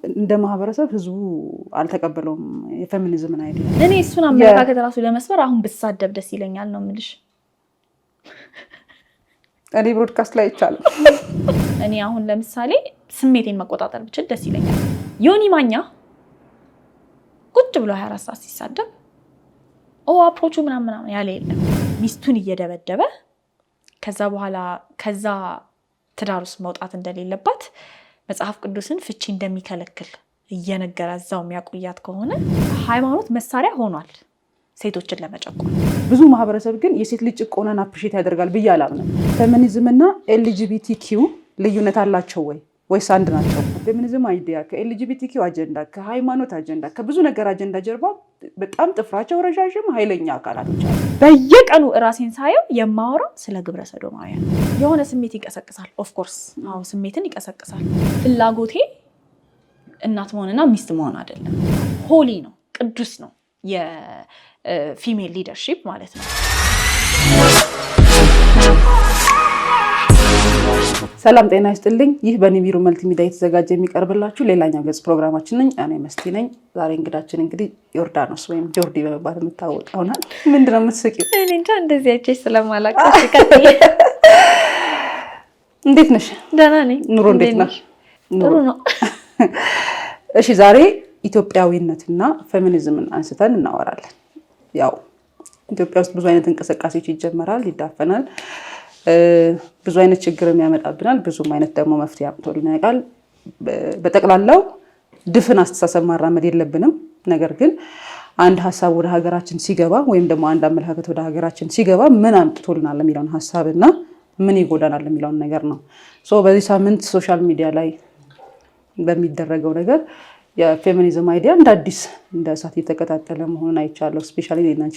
እንደ ማህበረሰብ ህዝቡ አልተቀበለውም የፌሚኒዝምን አይዲያ። እኔ እሱን አመለካከት ራሱ ለመስበር አሁን ብሳደብ ደስ ይለኛል ነው የምልሽ። እኔ ብሮድካስት ላይ ይቻላል። እኔ አሁን ለምሳሌ ስሜቴን መቆጣጠር ብችል ደስ ይለኛል። ዮኒ ማኛ ቁጭ ብሎ 24 ሰዓት ሲሳደብ አፕሮቹ ምናምን ያለ የለም። ሚስቱን እየደበደበ ከዛ በኋላ ከዛ ትዳር ውስጥ መውጣት እንደሌለባት መጽሐፍ ቅዱስን ፍቺ እንደሚከለክል እየነገረ እዛው የሚያቆያት ከሆነ ሃይማኖት መሳሪያ ሆኗል ሴቶችን ለመጨቆን። ብዙ ማህበረሰብ ግን የሴት ልጅ ጭቆናን አፕሪሼት ያደርጋል ብዬ አላምንም። ፌሚኒዝም እና ኤልጂቢቲኪው ልዩነት አላቸው ወይስ አንድ ናቸው? ፌሚኒዝም አይዲያ ከኤልጂቢቲኪው አጀንዳ፣ ከሃይማኖት አጀንዳ፣ ከብዙ ነገር አጀንዳ ጀርባ በጣም ጥፍራቸው ረዣዥም ኃይለኛ አካላቶች አሉ። በየቀኑ እራሴን ሳየው የማወራው ስለ ግብረ ሰዶማውያን የሆነ ስሜት ይቀሰቅሳል። ኦፍ ኮርስ አዎ ስሜትን ይቀሰቅሳል። ፍላጎቴ እናት መሆንና ሚስት መሆን አይደለም። ሆሊ ነው፣ ቅዱስ ነው የፊሜል ሊደርሺፕ ማለት ነው። ሰላም ጤና ይስጥልኝ። ይህ በኒቢሩ መልቲሚዲያ የተዘጋጀ የሚቀርብላችሁ ሌላኛው ገጽ ፕሮግራማችን ነኝ። እኔ መስቲ ነኝ። ዛሬ እንግዳችን እንግዲህ ዮርዳኖስ ወይም ጆርዲ በመባል የምታወቀው ናት። ምንድነው የምትስቂው? እኔ እንጃ እንደዚህ አይቼሽ ስለማላውቅሽ ከዚህ እንዴት ነሽ? ደህና ነኝ። ኑሮ እንዴት ነው? ጥሩ ነው። እሺ ዛሬ ኢትዮጵያዊነትና ፌሚኒዝምን አንስተን እናወራለን። ያው ኢትዮጵያ ውስጥ ብዙ አይነት እንቅስቃሴዎች ይጀመራል፣ ይዳፈናል፣ ብዙ አይነት ችግርም ያመጣብናል፣ ብዙም አይነት ደግሞ መፍትሄ አምጥቶልን ያውቃል። በጠቅላላው ድፍን አስተሳሰብ ማራመድ የለብንም። ነገር ግን አንድ ሀሳብ ወደ ሀገራችን ሲገባ ወይም ደግሞ አንድ አመለካከት ወደ ሀገራችን ሲገባ ምን አምጥቶልናል የሚለውን ሀሳብና ምን ይጎዳናል የሚለውን ነገር ነው። በዚህ ሳምንት ሶሻል ሚዲያ ላይ በሚደረገው ነገር የፌሚኒዝም አይዲያ እንደ አዲስ እንደ እሳት እየተቀጣጠለ መሆኑን አይቻለሁ። ስፔሻሊ ሌናንቺ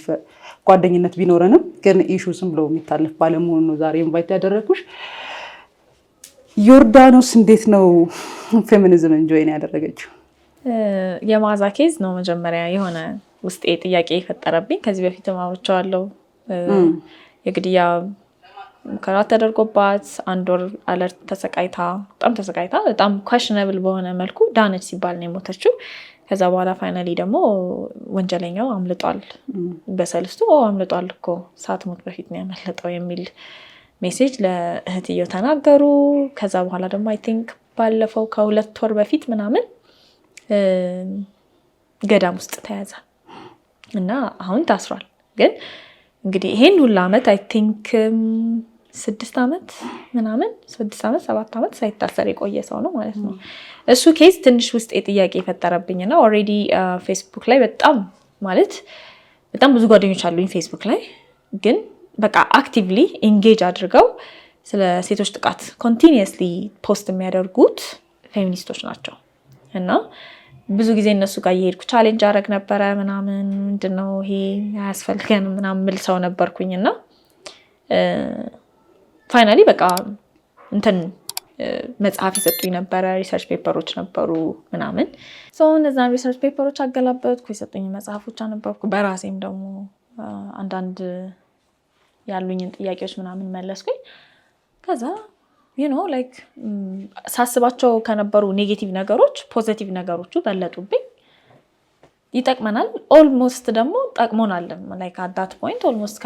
ጓደኝነት ቢኖረንም ግን ኢሹ ዝም ብሎ የሚታለፍ ባለመሆኑ ነው ዛሬ ኢንቫይት ያደረኩሽ። ዮርዳኖስ እንዴት ነው ፌሚኒዝምን ጆይን ያደረገችው? የማዛ ኬዝ ነው መጀመሪያ የሆነ ውስጤ ጥያቄ የፈጠረብኝ። ከዚህ በፊት አውርቼዋለሁ። የግድያ ሙከራ ተደርጎባት 1 ወር አለርት ተሰቃይታ በጣም ኳሽነብል በሆነ መልኩ ዳነች ሲባል ነው የሞተችው። ከዛ በኋላ ፋይናሊ ደግሞ ወንጀለኛው አምልጧል በሰልስቱ አምልጧል እኮ ሳትሞት በፊት ነው ያመለጠው የሚል ሜሴጅ ለእህትየው ተናገሩ። ከዛ በኋላ ደግሞ አይ ቲንክ ባለፈው ከ2 ወር በፊት ምናምን ገዳም ውስጥ ተያዘ እና አሁን ታስሯል። ግን እንግዲህ ይሄን ሁሉ አመት አይ ቲንክ 6 አመት ምናምን 6 አመት 7 አመት ሳይታሰር የቆየ ሰው ነው ማለት ነው። እሱ ኬዝ ትንሽ ውስጥ ጥያቄ የፈጠረብኝና ኦልሬዲ ፌስቡክ ላይ በጣም ብዙ ጓደኞች አሉኝ ፌስቡክ ላይ ግን በቃ አክቲቭሊ ኢንጌጅ አድርገው ስለ ሴቶች ጥቃት ኮንቲኒየስሊ ፖስት የሚያደርጉት ፌሚኒስቶች ናቸው። እና ብዙ ጊዜ እነሱ ጋር እየሄድኩ ቻሌንጅ አደረግ ነበረ ምናምን ምንድነው ይሄ አያስፈልገንም ምናምን ምል ሰው ነበርኩኝና ፋይናሊ በቃ መጽሐፍ ይሰጡኝ ነበረ፣ ሪሰርች ፔፐሮች ነበሩ ምናምን እነዛን ሪሰርች ፔፐሮች አገላበጥኩ፣ የሰጡኝ መጽሐፎች አነበብኩ። በራሴም ደግሞ አንዳንድ ያሉኝን ጥያቄዎች ምናምን መለስኩኝ። ከዛ ሳስባቸው ከነበሩ ኔጌቲቭ ነገሮች ፖዚቲቭ ነገሮቹ በለጡብኝ። ይጠቅመናል ኦልሞስት ደግሞ ጠቅሞናል። አት ዳት ፖይንት ኦልሞስት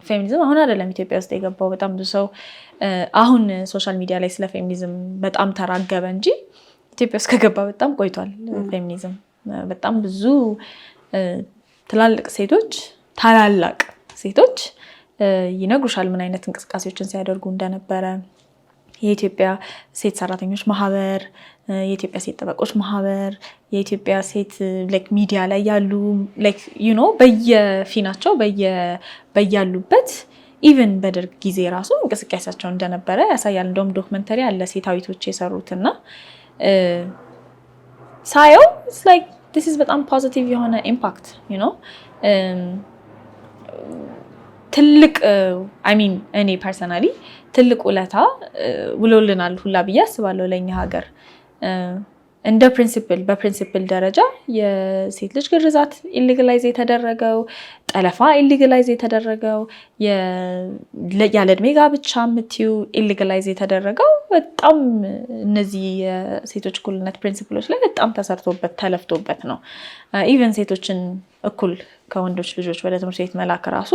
ፌሚኒዝም አሁን አይደለም ኢትዮጵያ ውስጥ የገባው። በጣም ብዙ ሰው አሁን ሶሻል ሚዲያ ላይ ስለ ፌሚኒዝም በጣም ተራገበ እንጂ ኢትዮጵያ ውስጥ ከገባ በጣም ቆይቷል። ፌሚኒዝም በጣም ብዙ ታላላቅ ሴቶች ይነግሩሻል ምን አይነት እንቅስቃሴዎችን ሲያደርጉ እንደነበረ። የኢትዮጵያ ሴት ሰራተኞች ማህበር፣ የኢትዮጵያ ሴት ጠበቆች ማህበር፣ የኢትዮጵያ ሴት ሚዲያ ላይ ያሉ በየፊናቸው በያሉበት ኢቨን በደርግ ጊዜ ራሱ እንቅስቃሴያቸው እንደነበረ ያሳያል። እንደውም ዶክመንተሪ አለ ሴታዊቶች የሰሩትና ሳየው this is በጣም ፖዚቲቭ የሆነ ኢምፓክት ትልቅ እኔ እንደ በፕሪንሲፕል ደረጃ የሴት ልጅ ግርዛት ኢሊጋላይዝ የተደረገው፣ ጠለፋ ኢሊጋላይዝ የተደረገው፣ ያለ እድሜ ጋብቻ የምትይው ኢሊጋላይዝ የተደረገው በጣም እነዚህ የሴቶች እኩልነት ፕሪንሲፕሎች ላይ በጣም ተሰርቶበት ተለፍቶበት ነው። ኢቨን ሴቶችን እኩል ከወንዶች ልጆች ወደ ትምህርት ቤት መላክ ራሱ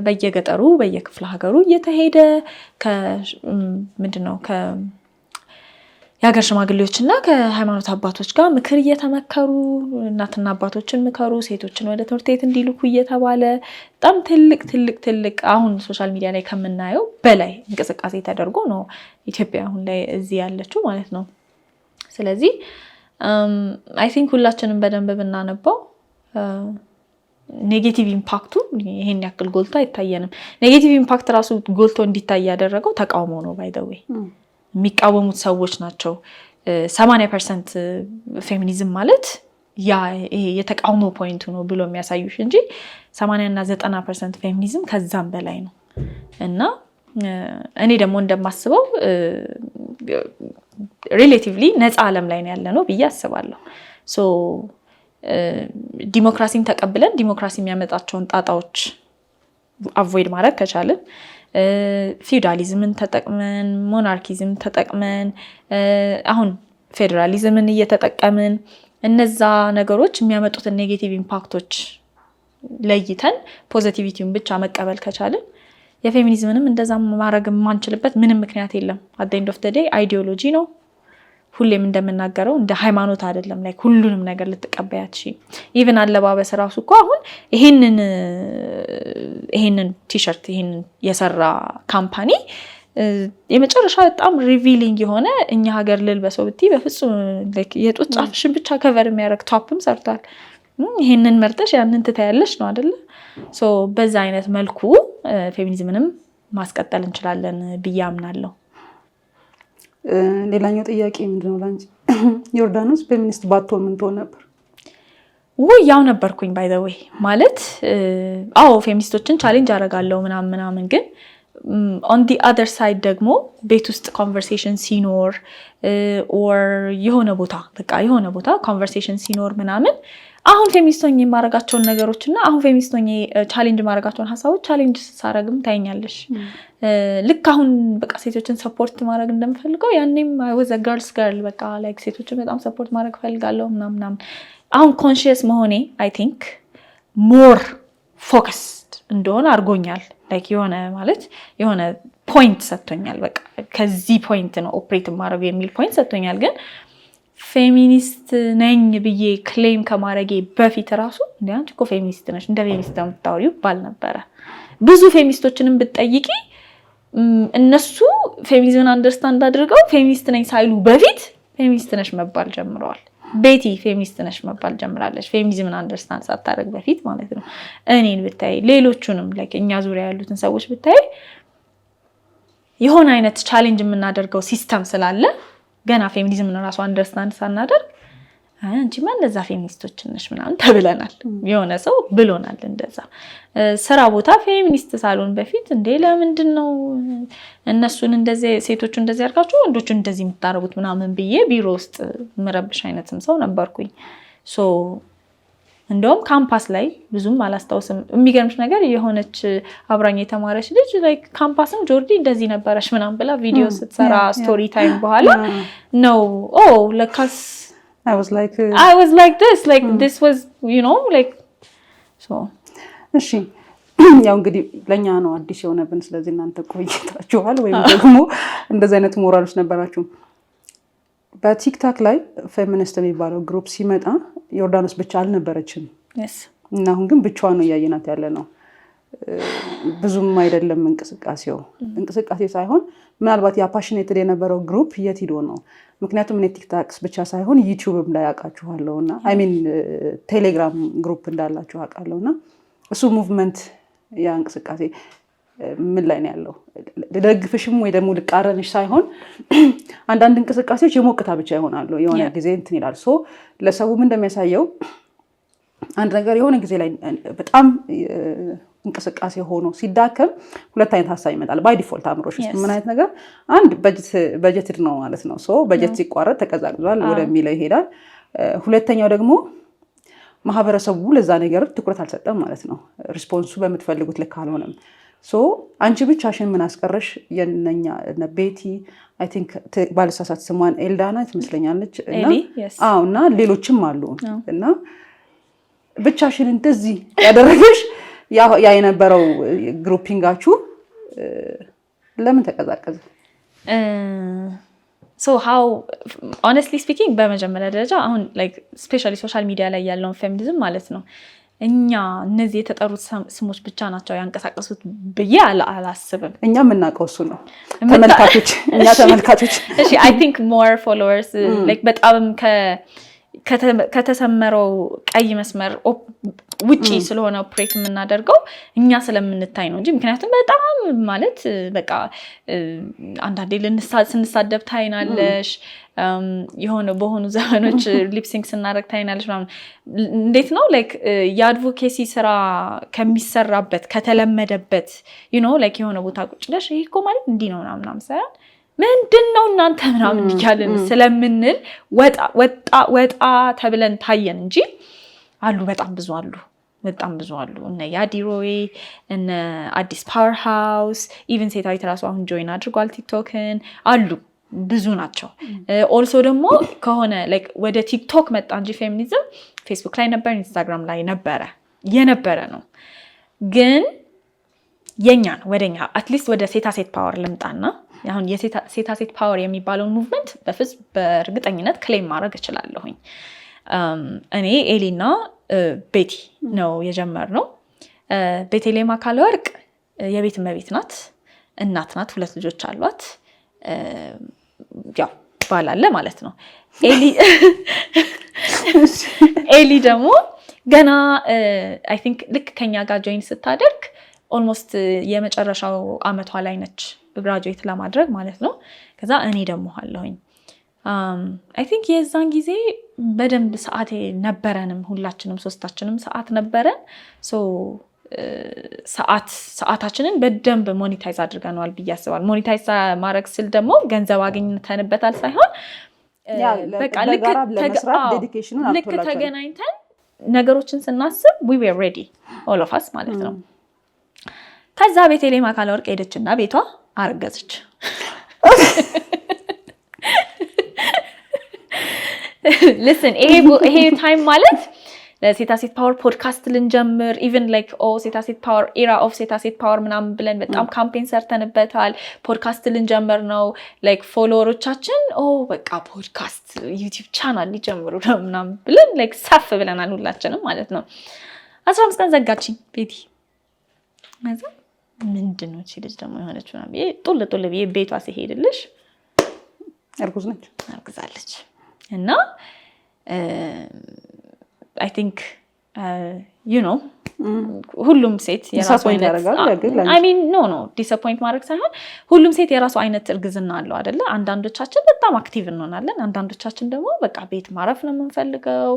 በየገጠሩ በየክፍለ ሀገሩ እየተሄደ ምንድነው የሀገር ሽማግሌዎችና ከሃይማኖት አባቶች ጋር ምክር እየተመከሩ እናትና አባቶችን ምከሩ፣ ሴቶችን ወደ ትምህርት ቤት እንዲልኩ እየተባለ በጣም ትልቅ አሁን ሶሻል ሚዲያ ላይ ከምናየው በላይ እንቅስቃሴ ተደርጎ ነው ኢትዮጵያ አሁን ላይ እዚህ ያለችው ማለት ነው። ስለዚህ አይ ቲንክ ሁላችንም በደንብ ብናነባው ኔጌቲቭ ኢምፓክቱ ይሄን ያክል ጎልቶ አይታየንም። ኔጌቲቭ ኢምፓክት ራሱ ጎልቶ እንዲታይ ያደረገው ተቃውሞ ነው። ባይ ዘ ዌይ የሚቃወሙት ሰዎች ናቸው። 80% ፌሚኒዝም ማለት ይሄ የተቃውሞ ፖይንቱ ነው ብሎ የሚያሳዩሽ እንጂ 80 እና 90% ፌሚኒዝም ከዛም በላይ ነው። እና እኔ ደግሞ እንደማስበው ሪሌቲቭሊ ነፃ ዓለም ላይ ነው ያለነው ብዬ አስባለሁ። ሶ ዲሞክራሲን ተቀብለን ዲሞክራሲ የሚያመጣቸውን ጣጣዎች አቮይድ ማድረግ ከቻልን ፊውዳሊዝምን ተጠቅመን ሞናርኪዝም ተጠቅመን አሁን ፌዴራሊዝምን እየተጠቀምን እነዛ ነገሮች የሚያመጡትን ኔጌቲቭ ኢምፓክቶች ለይተን ፖዚቲቪቲውን ብቻ መቀበል ከቻልን የፌሚኒዝምንም እንደዛ ማድረግ የማንችልበት ምንም ምክንያት የለም። አት ዘ ኤንድ ኦፍ ዘ ዴይ አይዲዮሎጂ ነው። ሁሌም እንደምናገረው እንደ ሃይማኖት አይደለም። ላይ ሁሉንም ነገር ልትቀበያች ኢቭን አለባበስ ራሱ እኮ አሁን ይሄንን ቲሸርት ይሄንን የሰራ ካምፓኒ የመጨረሻ በጣም ሪቪሊንግ የሆነ እኛ ሀገር ልልበሰው ብትይ በፍጹም የጡት ጫፍሽን ብቻ ከቨር የሚያደርግ ቶፕም ሰርቷል። ይሄንን መርጠሽ ያንን ትታያለሽ ነው አይደለ? ሶ በዛ አይነት መልኩ ፌሚኒዝምንም ማስቀጠል እንችላለን ብዬ አምናለሁ። ሌላኛው ጥያቄ ምንድነው ላንቺ ዮርዳኖስ ፌሚኒስት ባትሆን ምን ትሆን ነበር? ያው ነበርኩኝ ባይ ዘ ዌይ ማለት ፌሚኒስቶችን ቻሌንጅ አደርጋለሁ ምናምን ግን ኦን ዲ አዘር ሳይድ ደግሞ ቤት ውስጥ ኮንቨርሴሽን ሲኖር ኦር የሆነ ቦታ ኮንቨርሴሽን ሲኖር ምናምን አሁን ፌሚኒስቶኝ የማረጋቸውን ነገሮች እና አሁን ፌሚኒስቶኝ ቻሌንጅ ማረጋቸውን ሀሳቦች ቻሌንጅ ሳረግም ታይኛለሽ። ልክ አሁን በቃ ሴቶችን ሰፖርት ማድረግ እንደምፈልገው ያኔም I was a girl's girl በቃ ላይክ ሴቶችን በጣም ሰፖርት ማድረግ ፈልጋለሁ ምናምን። አሁን ኮንሺየስ መሆኔ አይ ቲንክ ሞር ፎከስድ እንደሆነ አድርጎኛል። ላይክ የሆነ ፖይንት ሰጥቶኛል። በቃ ከዚህ ፖይንት ነው ኦፕሬት ማድረግ የሚል ፖይንት ሰጥቶኛል። ግን ፌሚኒስት ነኝ ብዬ ክሌም ከማድረጌ በፊት ራሱ እንደ አንቺ እኮ ፌሚኒስት ነሽ እንደ ፌሚኒስት የምታወሪው ባል ነበረ። ብዙ ፌሚኒስቶችንም ብትጠይቂ እነሱ ፌሚኒዝምን አንደርስታንድ አድርገው ፌሚኒስት ነኝ ሳይሉ በፊት ፌሚኒስት ነሽ መባል ጀምረዋል። ቤቲ ፌሚኒስት ነሽ መባል ጀምራለች ፌሚኒዝምን አንደርስታንድ ሳታደርግ በፊት ማለት ነው። እኔን ብታይ ሌሎቹንም ላይክ እኛ ዙሪያ ያሉትን ሰዎች ብታይ የሆነ አይነት ቻሌንጅ የምናደርገው ሲስተም ስላለ ገና ፌሚኒዝምን ራሱ አንደርስታንድ ሳናደርግ አንቺማ እንደዛ ፌሚኒስቶች ነሽ ምናምን ተብለናል። የሆነ ሰው ብሎናል እንደዛ። ስራ ቦታ ፌሚኒስት ሳልሆን በፊት እንዴ ለምንድን ነው እነሱን እንደዚህ ሴቶቹ እንደዚህ ያርጋችሁ ወንዶቹ እንደዚህ የምታረጉት ምናምን ብዬ ቢሮ ውስጥ ምረብሽ አይነትም ሰው ነበርኩኝ። ሶ እንደውም ካምፓስ ላይ ብዙም አላስታውስም። የሚገርምሽ ነገር የሆነች አብራኝ የተማረች ልጅ ላይክ ካምፓስም ጆርዲ እንደዚህ ነበረሽ ምናምን ብላ ቪዲዮ ስትሰራ ስቶሪ ታይም በኋላ ነው ለካስ I was like this was like so እሺ ያው እንግዲህ ለኛ ነው አዲስ የሆነብን። ስለዚህ እናንተ ቆይታችኋል ወይም ደግሞ እንደዚህ አይነት ሞራሎች ነበራችሁ። በቲክታክ ላይ ፌሚኒስት የሚባለው ግሩፕ ሲመጣ ዮርዳኖስ ብቻ አልነበረችም። እና አሁን ግን ብቻዋን ነው ያየናት ያለ ነው። ብዙም አይደለም እንቅስቃሴ ሳይሆን ምናልባት ያፓሽኔትድ የነበረው ግሩፕ የት ሄዶ ነው? ምክንያቱም እኔ ቲክታክስ ብቻ ሳይሆን ዩቲዩብም ላይ አውቃችኋለሁና ቴሌግራም ግሩፕ እንዳላችሁ አውቃለሁና እሱ ሙቭመንት ያ እንቅስቃሴ ምን ላይ ነው ያለው? ደግፍሽም ወይ ደግሞ ልቃረንሽ ሳይሆን አንዳንድ እንቅስቃሴዎች የሞቅታ ብቻ ይሆናሉ። የሆነ ጊዜ እንትን ይላል። ሶ ለሰው ምን እንደሚያሳየው አንድ ነገር የሆነ ጊዜ ላይ በጣም እንቅስቃሴ ሆኖ ሲዳከም ሁለት አይነት ሀሳብ ይመጣል ባይ ዲፎልት አእምሮሽ ውስጥ ምን አይነት ነገር አንድ በጀት ነው ማለት ነው ሶ በጀት ሲቋረጥ ተቀዛቅዟል ወደሚለው ይሄዳል ሁለተኛው ደግሞ ማህበረሰቡ ለዛ ነገር ትኩረት አልሰጠም ማለት ነው ሪስፖንሱ በመትፈልጉት ልክ አልሆነም ሶ አንቺ ብቻሽን ምን አስቀረሽ የነኛ ቤቲ አይ ቲንክ ባለሳሳት ስሟን ኤልዳና ትመስለኛለች እና ሌሎችም አሉ እና ብቻሽን እንደዚህ ያደረገሽ ያ የነበረው ግሩፒንጋችሁ ለምን ተቀዛቀዘ so how honestly speaking በመጀመሪያ ደረጃ አሁን like especially social media ላይ ያለውን ፌሚኒዝም ማለት ነው እኛ እነዚህ የተጠሩት ስሞች ብቻ ናቸው ያንቀሳቀሱት ብዬ አላስብም እኛ የምናውቀው እሱ ነው ተመልካቾች እሺ I think more followers like በጣም ከተሰመረው ቀይ መስመር ውጪ ስለሆነ ኦፕሬት የምናደርገው እኛ ስለምንታይ ነው እንጂ ምክንያቱም በጣም ማለት በቃ አንዳንዴ ስንሳደብ ታይናለሽ የሆነ በሆኑ ዘመኖች ሊፕሲንግ ስናደርግ ታይናለሽ ማለት እንዴት ነው ላይክ የአድቮኬሲ ስራ ከሚሰራበት ከተለመደበት you know like የሆነ ቦታ ቁጭ ብለሽ ይሄ እኮ ማለት እንዲህ ነው ምናምን ሳይሆን ምንድነው እናንተ ምናምን ይያልን ስለምንል ወጣ ተብለን ታየን እንጂ አሉ በጣም ብዙ አሉ እነ ያዲሮይ እነ አዲስ ፓወር ሃውስ ኢቭን ሴታዊት ራሱ አሁን ጆይን አድርጓል ቲክቶክን አሉ ብዙ ናቸው ኦልሶ ደግሞ ከሆነ ላይክ ወደ ቲክቶክ መጣ እንጂ ፌሚኒዝም ፌስቡክ ላይ ነበር ኢንስታግራም ላይ የነበረ ነው ግን የኛን ወደኛ አትሊስት ወደ ሴት ፓወር ልምጣና አሁን የሴታ ሴት ፓወር የሚባለውን ሙቭመንት በእርግጠኝነት ክሌም ማድረግ እችላለሁኝ እኔ ኤሊና ቤቲ ነው የጀመርነው ቤተልሔም አካለ ወርቅ የቤት እመቤት ናት እናት ናት ሁለት ልጆች አሏት ያው ባላለ ማለት ነው ኤሊ ደግሞ ገና I think ልክ ከኛ ጋር ጆይን ስታደርግ ኦልሞስት የመጨረሻው አመቷ ላይ ነች ግራጁዌት ለማድረግ ማለት ነው ከዛ እኔ ደግሞ አለሁኝ I think የዛን ጊዜ በደንብ ሰዓት ነበረንም ሁላችንም ሶስታችንም ሰዓት ነበረን so ሰዓታችንን በደንብ ሞኔታይዝ አድርገናል ብዬ አስባለሁ ሞኔታይዝ ማድረግ ስል ደግሞ ገንዘብ አግኝተንበታል ሳይሆን በቃ ልክ ተገናኝተን ነገሮችን ስናስብ we were ready all of us ማለት ነው ከዛ ቤተልሔም አካለ ወርቅ ሄደችና ቤቷ አረገዘች listen ይሄ ታይም ማለት ለሴታ ሴት ፓወር ፖድካስት ልንጀምር even like ሴታ ሴት ፓወር era of ሴታ ሴት ፓወር ምናምን ብለን በጣም ካምፔን ሰርተንበታል ፖድካስት ልንጀምር ነው like ፎሎወሮቻችን በቃ ፖድካስት ዩቲዩብ ቻናል ሊጀምሩ ነው ምናምን ብለን like ሳፍ ብለናል ሁላችንም ማለት ነው 15 ቀን ዘጋችኝ ቤቲ ማዛ ምንድነው እቺ ልጅ ደግሞ የሆነችው ነው ጡል ብዬ ቤቷ ሲሄድልሽ እርጉዝ ነች አርግዛለች እና I think you know ሁሉም ሴት የራሱ አይነት I mean no disappoint ማድረግ ሳይሆን ሁሉም ሴት የራሱ አይነት እርግዝና አለው አይደለ አንዳንዶቻችን በጣም አክቲቭ እንሆናለን አንዳንዶቻችን ደግሞ በቃ ቤት ማረፍ ነው የምንፈልገው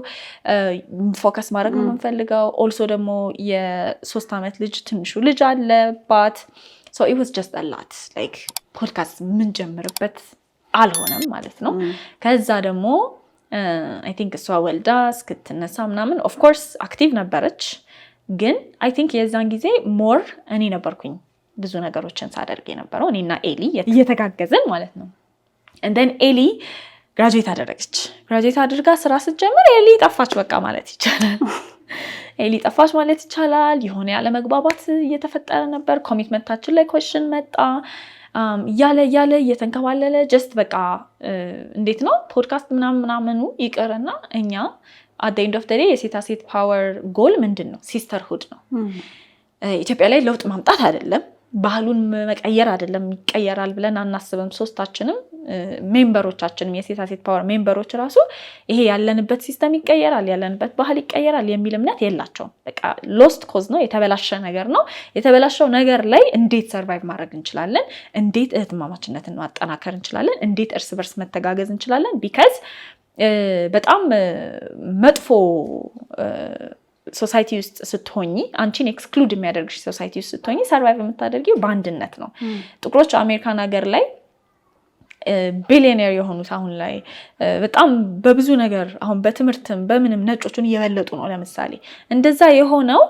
ፎከስ ማድረግ ነው የምንፈልገው also ደግሞ የ3 አመት ልጅ ትንሹ ልጅ አለባት so it was just a lot like ፖድካስት ምን ጀምርበት አልሆነም ማለት ነው ከዛ ደግሞ I think እሷ ወልዳ እስክትነሳ ምናምን of course አክቲቭ ነበረች ግን I think የዛን ጊዜ ሞር እኔ ነበርኩኝ ብዙ ነገሮችን ሳደርግ የነበረው እኔና ኤሊ እየተጋገዘን ማለት ነው and then ኤሊ ግራጁዌት አድርጋ ስራ ስትጀምር ኤሊ ጠፋች በቃ ማለት ይቻላል የሆነ ያለ መግባባት እየተፈጠረ ነበር ኮሚትመንታችን ላይ question መጣ ያለ እየተንከባለለ just በቃ እንዴት ነው ፖድካስት ምናምኑ ይቀርና እኛ at the end of the day የሴታ ሴት ፓወር ጎል ምንድነው ሲስተርሁድ ነው ኢትዮጵያ ላይ ለውጥ ማምጣት አይደለም ባህሉን መቀየር አይደለም ይቀየራል ብለን አናስብም ሶስታችንም ሜምበሮቻችንም የሴታ ሴት ፓወር ሜምበሮች ራሱ ይሄ ያለንበት ሲስተም ይቀየራል ያለንበት ባህል ይቀየራል የሚል እምነት የላቸውም በቃ ሎስት ኮዝ ነው የተበላሸ ነገር ነው የተበላሸው ነገር ላይ እንዴት ሰርቫይቭ ማድረግ እንችላለን እንዴት እህትማማችነትን ማጠናከር እንችላለን እንዴት እርስ በርስ መተጋገዝ እንችላለን because በጣም መጥፎ ሶሳይቲ ውስጥ ስትሆኚ አንቺን ኤክስክሉድ የሚያደርግሽ ሶሳይቲ ውስጥ ስትሆኚ ሰርቫይቭ የምታደርጊው በአንድነት ነው። ጥቁሮች አሜሪካን ሀገር ላይ ቢሊዮነር የሆኑት አሁን ላይ በጣም በብዙ ነገር አሁን በትምህርትም በምንም ነጮቹን እየበለጡ ነው። ለምሳሌ እንደዛ የሆነው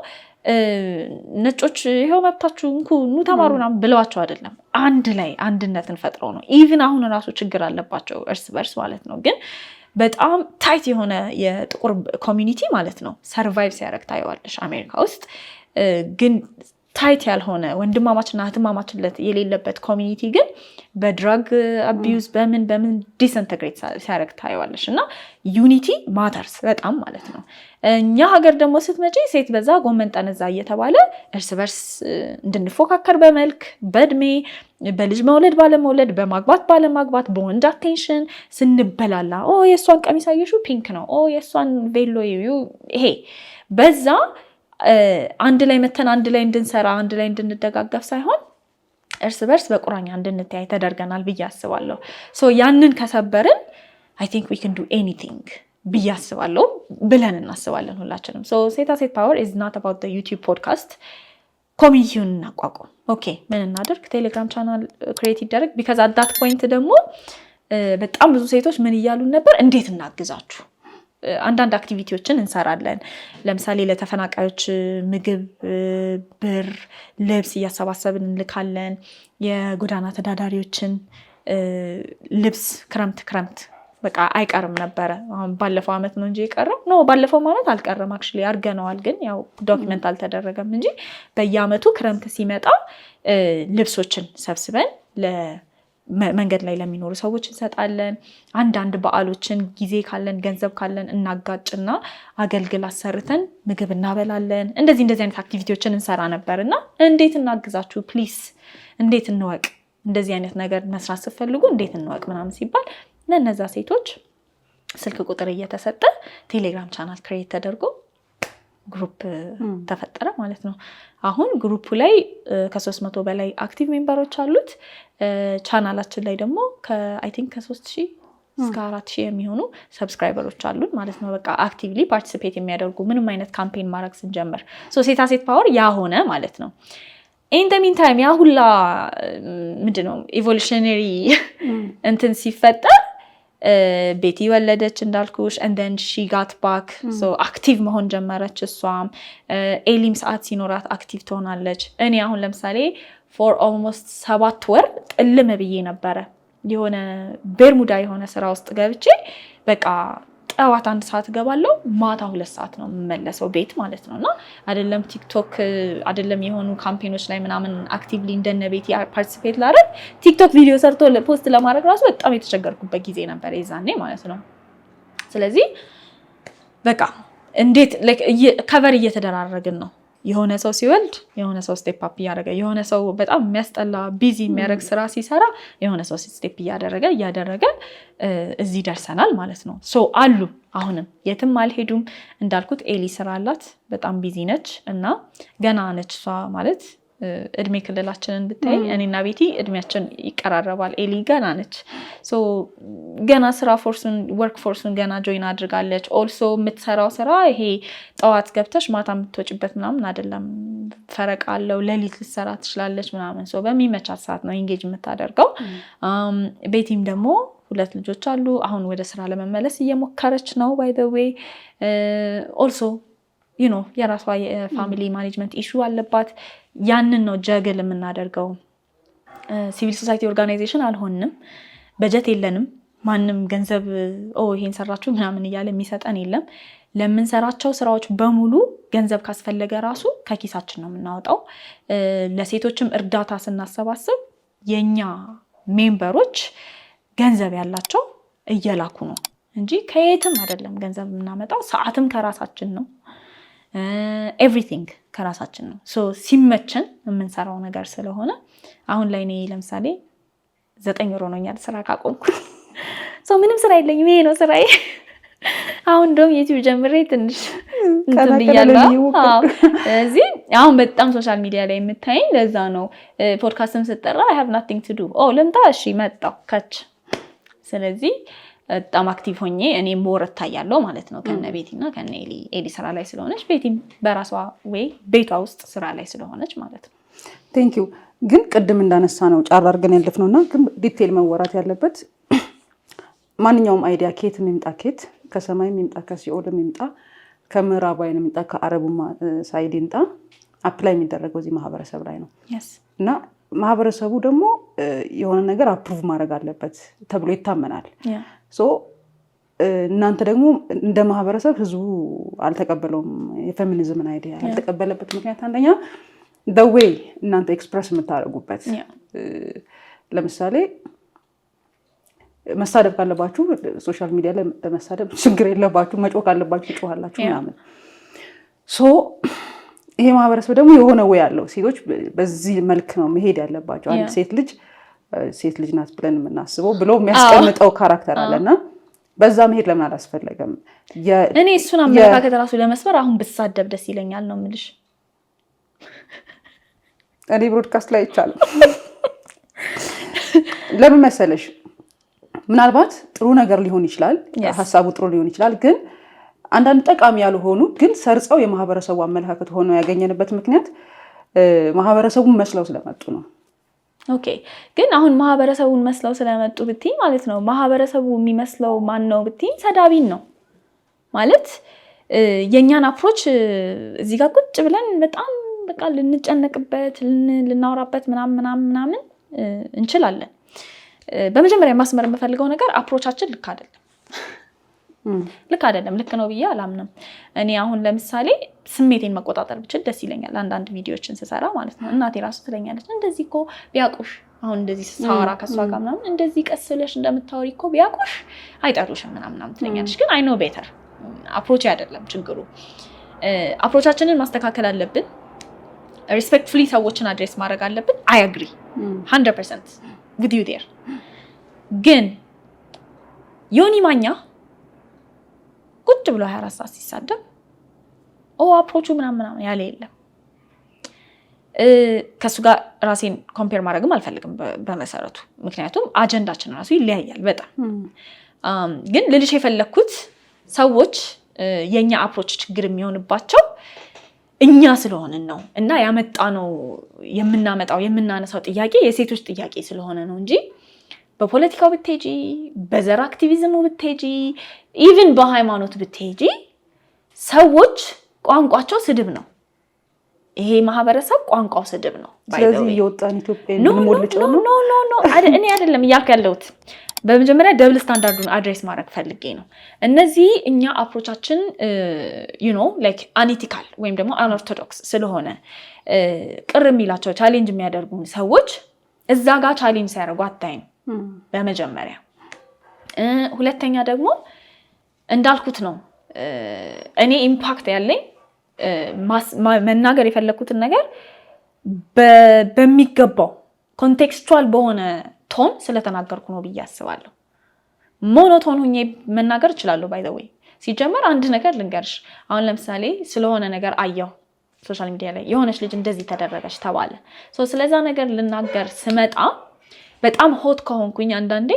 ነጮች ይሄው መብታችሁ እንኩ ኑ ተማሩና ብለዋቸው አይደለም፣ አንድ ላይ አንድነትን ፈጥረው ነው። ኢቭን አሁን ራሱ ችግር አለባቸው እርስ በርስ ማለት ነው። ግን በጣም ታይት የሆነ የጥቁር ኮሚኒቲ ማለት ነው ሰርቫይቭ ሲያደርግ ታየዋለሽ አሜሪካ ውስጥ። ግን ታይት ያልሆነ ወንድማማችና እህትማማችነት የሌለበት ኮሚኒቲ ግን በድራግ አቢዩዝ በምን ዲስኢንተግሬት ሲያደርግ ታየዋለሽ። እና ዩኒቲ ማተርስ በጣም ማለት ነው። እኛ ሀገር ደግሞ ስትመጪ ሴት በዛ ጎመን ጠነዛ እየተባለ እርስ በርስ እንድንፎካከር በመልክ በእድሜ በልጅ መውለድ ባለመውለድ በማግባት ባለማግባት በወንድ አቴንሽን ስንበላላ የእሷን ቀሚስ አየሹ ፒንክ ነው የእሷን ቬሎ ይሄ በዛ አንድ ላይ መተን አንድ ላይ እንድንሰራ አንድ ላይ እንድንደጋገፍ ሳይሆን እርስ በርስ በቁራኛ እንድንተያይ ተደርገናል ብዬ አስባለሁ። ሶ ያንን ከሰበርን I think we can do anything ብዬ አስባለሁ ብለን እናስባለን ሁላችንም። ሶ ሴታ ሴት ፓወር is not about the YouTube podcast። ኮሚኒቲውን እናቋቁም። ኦኬ ምን እናደርግ? ቴሌግራም ቻናል ክሬት ይደረግ። ቢካዝ at that point ደግሞ በጣም ብዙ ሴቶች ምን እያሉን ነበር? እንዴት እናግዛችሁ? አንዳንድ አክቲቪቲዎችን እንሰራለን። ለምሳሌ ለተፈናቃዮች ምግብ፣ ብር፣ ልብስ እያሰባሰብን እንልካለን። የጎዳና ተዳዳሪዎችን ልብስ ክረምት በቃ አይቀርም ነበረ። አሁን ባለፈው አመት ነው እንጂ የቀረው ነው። ባለፈው ማለት አልቀረም አክቹሊ አርገነዋል፣ ግን ያው ዶክመንት አልተደረገም እንጂ በየአመቱ ክረምት ሲመጣ ልብሶችን ሰብስበን መንገድ ላይ ለሚኖሩ ሰዎች እንሰጣለን። አንዳንድ በዓሎችን ጊዜ ካለን ገንዘብ ካለን እናጋጭና አገልግል አሰርተን ምግብ እናበላለን። እንደዚህ አይነት አክቲቪቲዎችን እንሰራ ነበር እና እንዴት እናግዛችሁ ፕሊስ፣ እንዴት እንወቅ፣ እንደዚህ አይነት ነገር መስራት ስትፈልጉ እንዴት እንወቅ ምናምን ሲባል ለነዛ ሴቶች ስልክ ቁጥር እየተሰጠ ቴሌግራም ቻናል ክሬት ተደርጎ ግሩፕ ተፈጠረ ማለት ነው። አሁን ግሩፑ ላይ ከ300 በላይ አክቲቭ ሜምበሮች አሉት። ቻናላችን ላይ ደግሞ አይ ቲንክ ከ3000 እስከ 4000 የሚሆኑ ሰብስክራይበሮች አሉን ማለት ነው። በቃ አክቲቭሊ ፓርቲሲፔት የሚያደርጉ ምንም አይነት ካምፔን ማድረግ ስንጀምር ሴታ ሴት ፓወር ያ ሆነ ማለት ነው። ኢን ዘ ሚን ታይም ያ ሁላ ምንድነው ኢቮሉሽነሪ እንትን ሲፈጠር ቤቲ ወለደች እንዳልኩሽ and then she got back so አክቲቭ መሆን ጀመረች። እሷም ኤሊም ሰዓት ሲኖራት አክቲቭ ትሆናለች። እኔ አሁን ለምሳሌ for almost 7 ወር ጥልም ብዬ ነበረ። የሆነ ቤርሙዳ የሆነ ስራ ውስጥ ገብቼ በቃ ጠዋት 1 ሰዓት ገባለሁ ማታ 2 ሰዓት ነው የምመለሰው ቤት ማለት ነውና አይደለም ቲክቶክ አይደለም የሆኑ ካምፔኖች ላይ ምናምን አክቲቭሊ እንደነ ቤቲ ፓርቲሲፔት ላደርግ ቲክቶክ ቪዲዮ ሰርቶ ፖስት ለማድረግ ራሱ በጣም የተቸገርኩበት ጊዜ ነበር የዛኔ ማለት ነው። ስለዚህ በቃ እንዴት ከቨር እየተደራረግን ነው። የሆነ ሰው ሲወልድ የሆነ ሰው ስቴፕ አፕ እያደረገ የሆነ ሰው በጣም የሚያስጠላ ቢዚ የሚያደርግ ስራ ሲሰራ የሆነ ሰው ስቴፕ እያደረገ እዚህ ደርሰናል ማለት ነው። ሶ አሉ አሁንም የትም አልሄዱም። እንዳልኩት ኤሊ ስራ አላት፣ በጣም ቢዚ ነች እና ገና ነች እሷ ማለት እድሜ ክልላችንን ብታይ እኔና ቤቲ እድሜያችን ይቀራረባል። ኤሊ ገና ነች። ሶ ገና ስራ ወርክ ፎርሱን ገና ጆይን አድርጋለች። ኦልሶ የምትሰራው ስራ ይሄ ጠዋት ገብተሽ ማታ የምትወጪበት ምናምን አይደለም። ፈረቃ አለው። ሌሊት ልትሰራ ትችላለች ምናምን። ሶ በሚመቻት ሰዓት ነው ኢንጌጅ የምታደርገው። ቤቲም ደግሞ 2 ልጆች አሉ። አሁን ወደ ስራ ለመመለስ እየሞከረች ነው። ባይ ዘ ዌይ ኦልሶ የራሷ የፋሚሊ ማኔጅመንት ኢሹ አለባት። ያንን ነው ጀግል የምናደርገው። ሲቪል ሶሳይቲ ኦርጋናይዜሽን አልሆንም፣ በጀት የለንም። ማንም ገንዘብ ይሄን ሰራችሁ ምናምን እያለ የሚሰጠን የለም። ለምንሰራቸው ስራዎች በሙሉ ገንዘብ ካስፈለገ ራሱ ከኪሳችን ነው የምናወጣው። ለሴቶችም እርዳታ ስናሰባስብ የኛ ሜምበሮች ገንዘብ ያላቸው እየላኩ ነው እንጂ ከየትም አይደለም ገንዘብ የምናመጣው። ሰዓትም ከራሳችን ነው፣ ኤቭሪቲንግ ከራሳችን ነው። ሶ ሲመቸን የምንሰራው ነገር ስለሆነ አሁን ላይ እኔ ለምሳሌ 9 ወር ሆኖኛል ስራ ካቆምኩ። ሶ ምንም ስራ የለኝም፣ ይሄ ነው ስራዬ። አሁን እንደውም ዩቲዩብ ጀምሬ ትንሽ እንትን ብያለሁ። እዚህ አሁን በጣም ሶሻል ሚዲያ ላይ የምታይኝ ለዛ ነው። ፖድካስትም ስጠራ I have nothing to do ልምጣ፣ እሺ መጣሁ ከች። ስለዚህ በጣም አክቲቭ ሆኜ እኔም ሞረታ ያለው ማለት ነው ከነ ቤቲና ከነ ኤሊ ስራ ላይ ስለሆነች ቤቲም በራሷ ወይ ቤቷ ውስጥ ስራ ላይ ስለሆነች ማለት ነው። ቴንክ ዩ። ግን ቅድም እንዳነሳ ነው ጫር አድርገን ያለፍነውና ግን ዲቴል መወራት ያለበት ማንኛውም አይዲያ ኬትም ይምጣ ኬት ከሰማይም ይምጣ ከሲኦልም ይምጣ ከምዕራባዊም ይምጣ ከአረቡም ሳይድ ይምጣ አፕላይ የሚደረገው እዚህ ማህበረሰብ ላይ ነው እና ማህበረሰቡ ደግሞ የሆነ ነገር አፕሩቭ ማድረግ አለበት ተብሎ ይታመናል። ሶ እናንተ ደግሞ እንደ ማህበረሰብ ህዝቡ አልተቀበለውም የፌሚኒዝምን አይዲያ ያልተቀበለበት ምክንያት አንደኛ the way እናንተ ኤክስፕረስ የምታደርጉበት ለምሳሌ መሳደብ ካለባችሁ ሶሻል ሚዲያ ላይ ለመሳደብ ችግር የለባችሁ፣ መጮህ ካለባችሁ ጮሃላችሁ ምናምን። ሶ ይሄ ማህበረሰብ ደግሞ የሆነ ወይ ያለው ሴቶች በዚህ መልክ ነው መሄድ ያለባቸው። አንድ ሴት ልጅ ናት ብለን የምናስበው ብሎ የሚያስቀምጠው ካራክተር አለና በዛ መሄድ ለምን አላስፈለገም? እኔ እሱን አመለካከት ራሱ ለመስበር አሁን ብሳደብ ደስ ይለኛል ነው የምልሽ። እኔ ብሮድካስት ላይ ይቻላል። ለምን መሰለሽ? ምናልባት ጥሩ ነገር ሊሆን ይችላል፣ ሀሳቡ ጥሩ ሊሆን ይችላል። ግን አንዳንድ ጠቃሚ ያልሆኑ ግን ሰርጸው የማህበረሰቡ አመለካከት ሆነው ያገኘንበት ምክንያት ማህበረሰቡን መስለው ስለመጡ ነው። ኦኬ። ግን አሁን ማህበረሰቡን መስለው ስለመጡ ብትይ ማለት ነው ማህበረሰቡ የሚመስለው ማን ነው ብትይ ሰዳቢን ነው ማለት። የኛን አፕሮች እዚህ ጋር ቁጭ ብለን በጣም በቃ ልንጨነቅበት ልናወራበት ምናምን እንችላለን። በመጀመሪያ ማስመር የምፈልገው ነገር አፕሮቻችን ልክ አይደለም። ልክ ነው ብዬ አላምንም። እኔ አሁን ለምሳሌ ስሜቴን መቆጣጠር ብችል ደስ ይለኛል። አንዳንድ ቪዲዮዎችን ስሰራ ማለት ነው እናቴ ራሱ ትለኛለች እንደዚህ እኮ ቢያቁሽ አሁን እንደዚህ ሳወራ ከሷ ጋር ምናምን እንደዚህ ቀስ ብለሽ እንደምታወሪ እኮ ቢያቁሽ አይጠሩሽም ምናምን ትለኛለች። ግን አይ ኖ ቤተር አፕሮች አይደለም ችግሩ። አፕሮቻችንን ማስተካከል አለብን። ሪስፔክትፉሊ ሰዎችን አድሬስ ማድረግ አለብን። አይ አግሪ 100% with you there። ግን ዮኒ ማኛ ቁጭ ብሎ 24 ሰዓት ሲሳደብ አፕሮቹ ምናምን ያለ የለም። ከሱ ጋር ራሴን ኮምፔር ማድረግም አልፈልግም በመሰረቱ፣ ምክንያቱም አጀንዳችን ራሱ ይለያያል በጣም። ግን ልልሽ የፈለኩት ሰዎች የኛ አፕሮች ችግር የሚሆንባቸው እኛ ስለሆንን ነው እና ያመጣነው የምናመጣው የምናነሳው ጥያቄ የሴቶች ጥያቄ ስለሆነ ነው እንጂ በፖለቲካው ብትሄጂ፣ በዘር አክቲቪዝሙ ብትሄጂ፣ ኢቭን በሃይማኖት ብትሄጂ ሰዎች ቋንቋቸው ስድብ ነው። ይሄ ማህበረሰብ ቋንቋው ስድብ ነው። ስለዚህ የወጣን ኢትዮጵያ ምንሞልጨው ነው። ኖ እኔ አይደለም እያልኩ ያለሁት። በመጀመሪያ ደብል ስታንዳርዱን አድሬስ ማድረግ ፈልጌ ነው። እነዚህ እኛ አፕሮቻችን ላይክ አኒቲካል ወይም ደግሞ አንኦርቶዶክስ ስለሆነ ቅር የሚላቸው ቻሌንጅ የሚያደርጉን ሰዎች እዛ ጋር ቻሌንጅ ሲያደርጉ አታይም በመጀመሪያ። ሁለተኛ ደግሞ እንዳልኩት ነው እኔ ኢምፓክት ያለኝ መናገር የፈለኩትን ነገር በሚገባው ኮንቴክስቹዋል በሆነ ቶን ስለተናገርኩ ነው ብዬ አስባለሁ። ሞኖቶን ሆኜ መናገር እችላለሁ። ባይ ዘ ዌይ ሲጀመር አንድ ነገር ልንገርሽ። አሁን ለምሳሌ ስለሆነ ነገር አየሁ ሶሻል ሚዲያ ላይ የሆነች ልጅ እንደዚህ ተደረገች ተባለ። ስለዛ ነገር ልናገር ስመጣ በጣም ሆት ከሆንኩኝ አንዳንዴ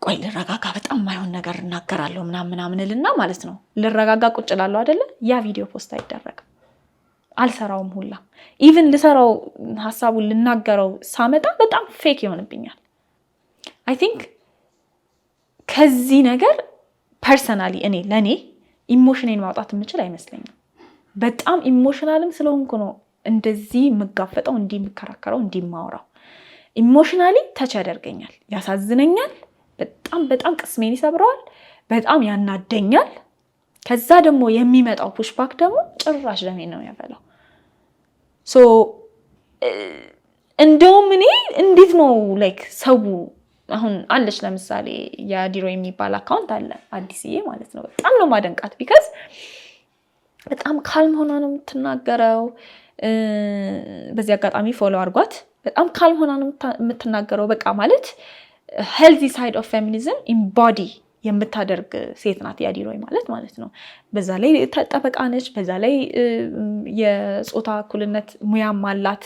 ቆይ ልረጋጋ፣ በጣም ማይሆን ነገር እናገራለሁ ምናምን እልና ማለት ነው ልረጋጋ ቁጭ እላለሁ አይደለ? ያ ቪዲዮ ፖስት አይደረግም፣ አልሰራውም ሁላ። ኢቭን ልሰራው ሀሳቡን ልናገረው ሳመጣ በጣም ፌክ ይሆንብኛል። አይ ቲንክ ከዚህ ነገር ፐርሰናሊ ለእኔ ኢሞሽኔን ማውጣት የምችል አይመስለኝም። በጣም ኢሞሽናልም ስለሆንኩ ነው እንደዚህ የምጋፈጠው፣ እንዲህ የምከራከረው፣ እንዲህ የማወራው። ኢሞሽናሊ ተች ያደርገኛል፣ ያሳዝነኛል፣ በጣም ቅስሜን ይሰብረዋል፣ በጣም ያናደኛል። ከዛ ደግሞ የሚመጣው ፑሽባክ ደግሞ ጭራሽ ደሜን ነው ያፈላው። እንደውም እኔ እንዴት ነው ላይክ ሰው አሁን አለች ለምሳሌ የዲሮ የሚባል አካውንት አለ አዲስዬ ማለት ነው። በጣም ነው ማደንቃት ቢካዝ በጣም ካልም ሆና ነው የምትናገረው። በዚህ አጋጣሚ ፎሎ አድርጓት። በጣም ካልም ሆና ነው የምትናገረው። በቃ ማለት ሄልዚ ሳይድ ኦፍ ፌሚኒዝም ኢምቦዲ የምታደርግ ሴት ናት ያዲሮይ ማለት ነው። በዛ ላይ ጠበቃ ነች። በዛ ላይ የጾታ እኩልነት ሙያም አላት።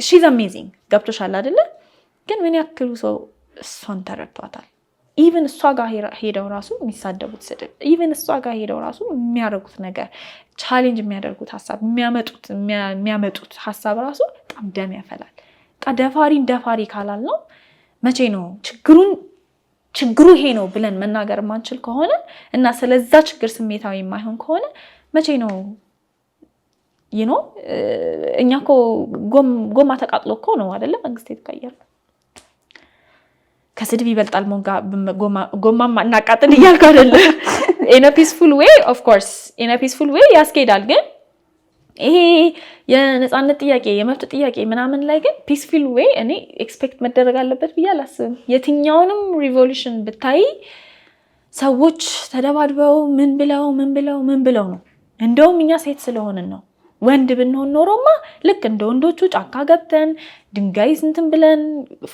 ሺዝ አሜዚንግ። ገብቶሻል አይደለ? ግን ምን ያክሉ ሰው እሷን ተረድቷታል? ኢቭን እሷ ጋር ሄደው ራሱ የሚሳደቡት ስድብ ኢቭን እሷ ጋር ሄደው ራሱ የሚያደርጉት ነገር ቻሌንጅ የሚያደርጉት ሀሳብ የሚያመጡት ሀሳብ ራሱ በጣም ደም ያፈላል። ደፋሪ ካላል ነው መቼ ነው ችግሩ ይሄ ነው ብለን መናገር ማንችል ከሆነ እና ስለዛ ችግር ስሜታዊ የማይሆን ከሆነ መቼ ነው እኛ እኮ ጎማ ተቃጥሎ እኮ ነው አይደለ መንግስት የተቀየረው። ከስድብ ይበልጣል ጎማ እናቃጥል እያልኩ አይደለ። in a peaceful way of course in a peaceful way ያስኬዳል። ግን ይሄ የነፃነት ጥያቄ የመብት ጥያቄ ምናምን ላይ ግን peaceful way እኔ ኤክስፔክት መደረግ አለበት ብዬ አላስብም። የትኛውንም ሪቮሉሽን ብታይ ሰዎች ተደባድበው ምን ብለው ነው። እንደውም እኛ ሴት ስለሆንን ነው። ወንድ ብንሆን ኖሮማ ልክ እንደ ወንዶቹ ጫካ ገብተን ድንጋይ እንትን ብለን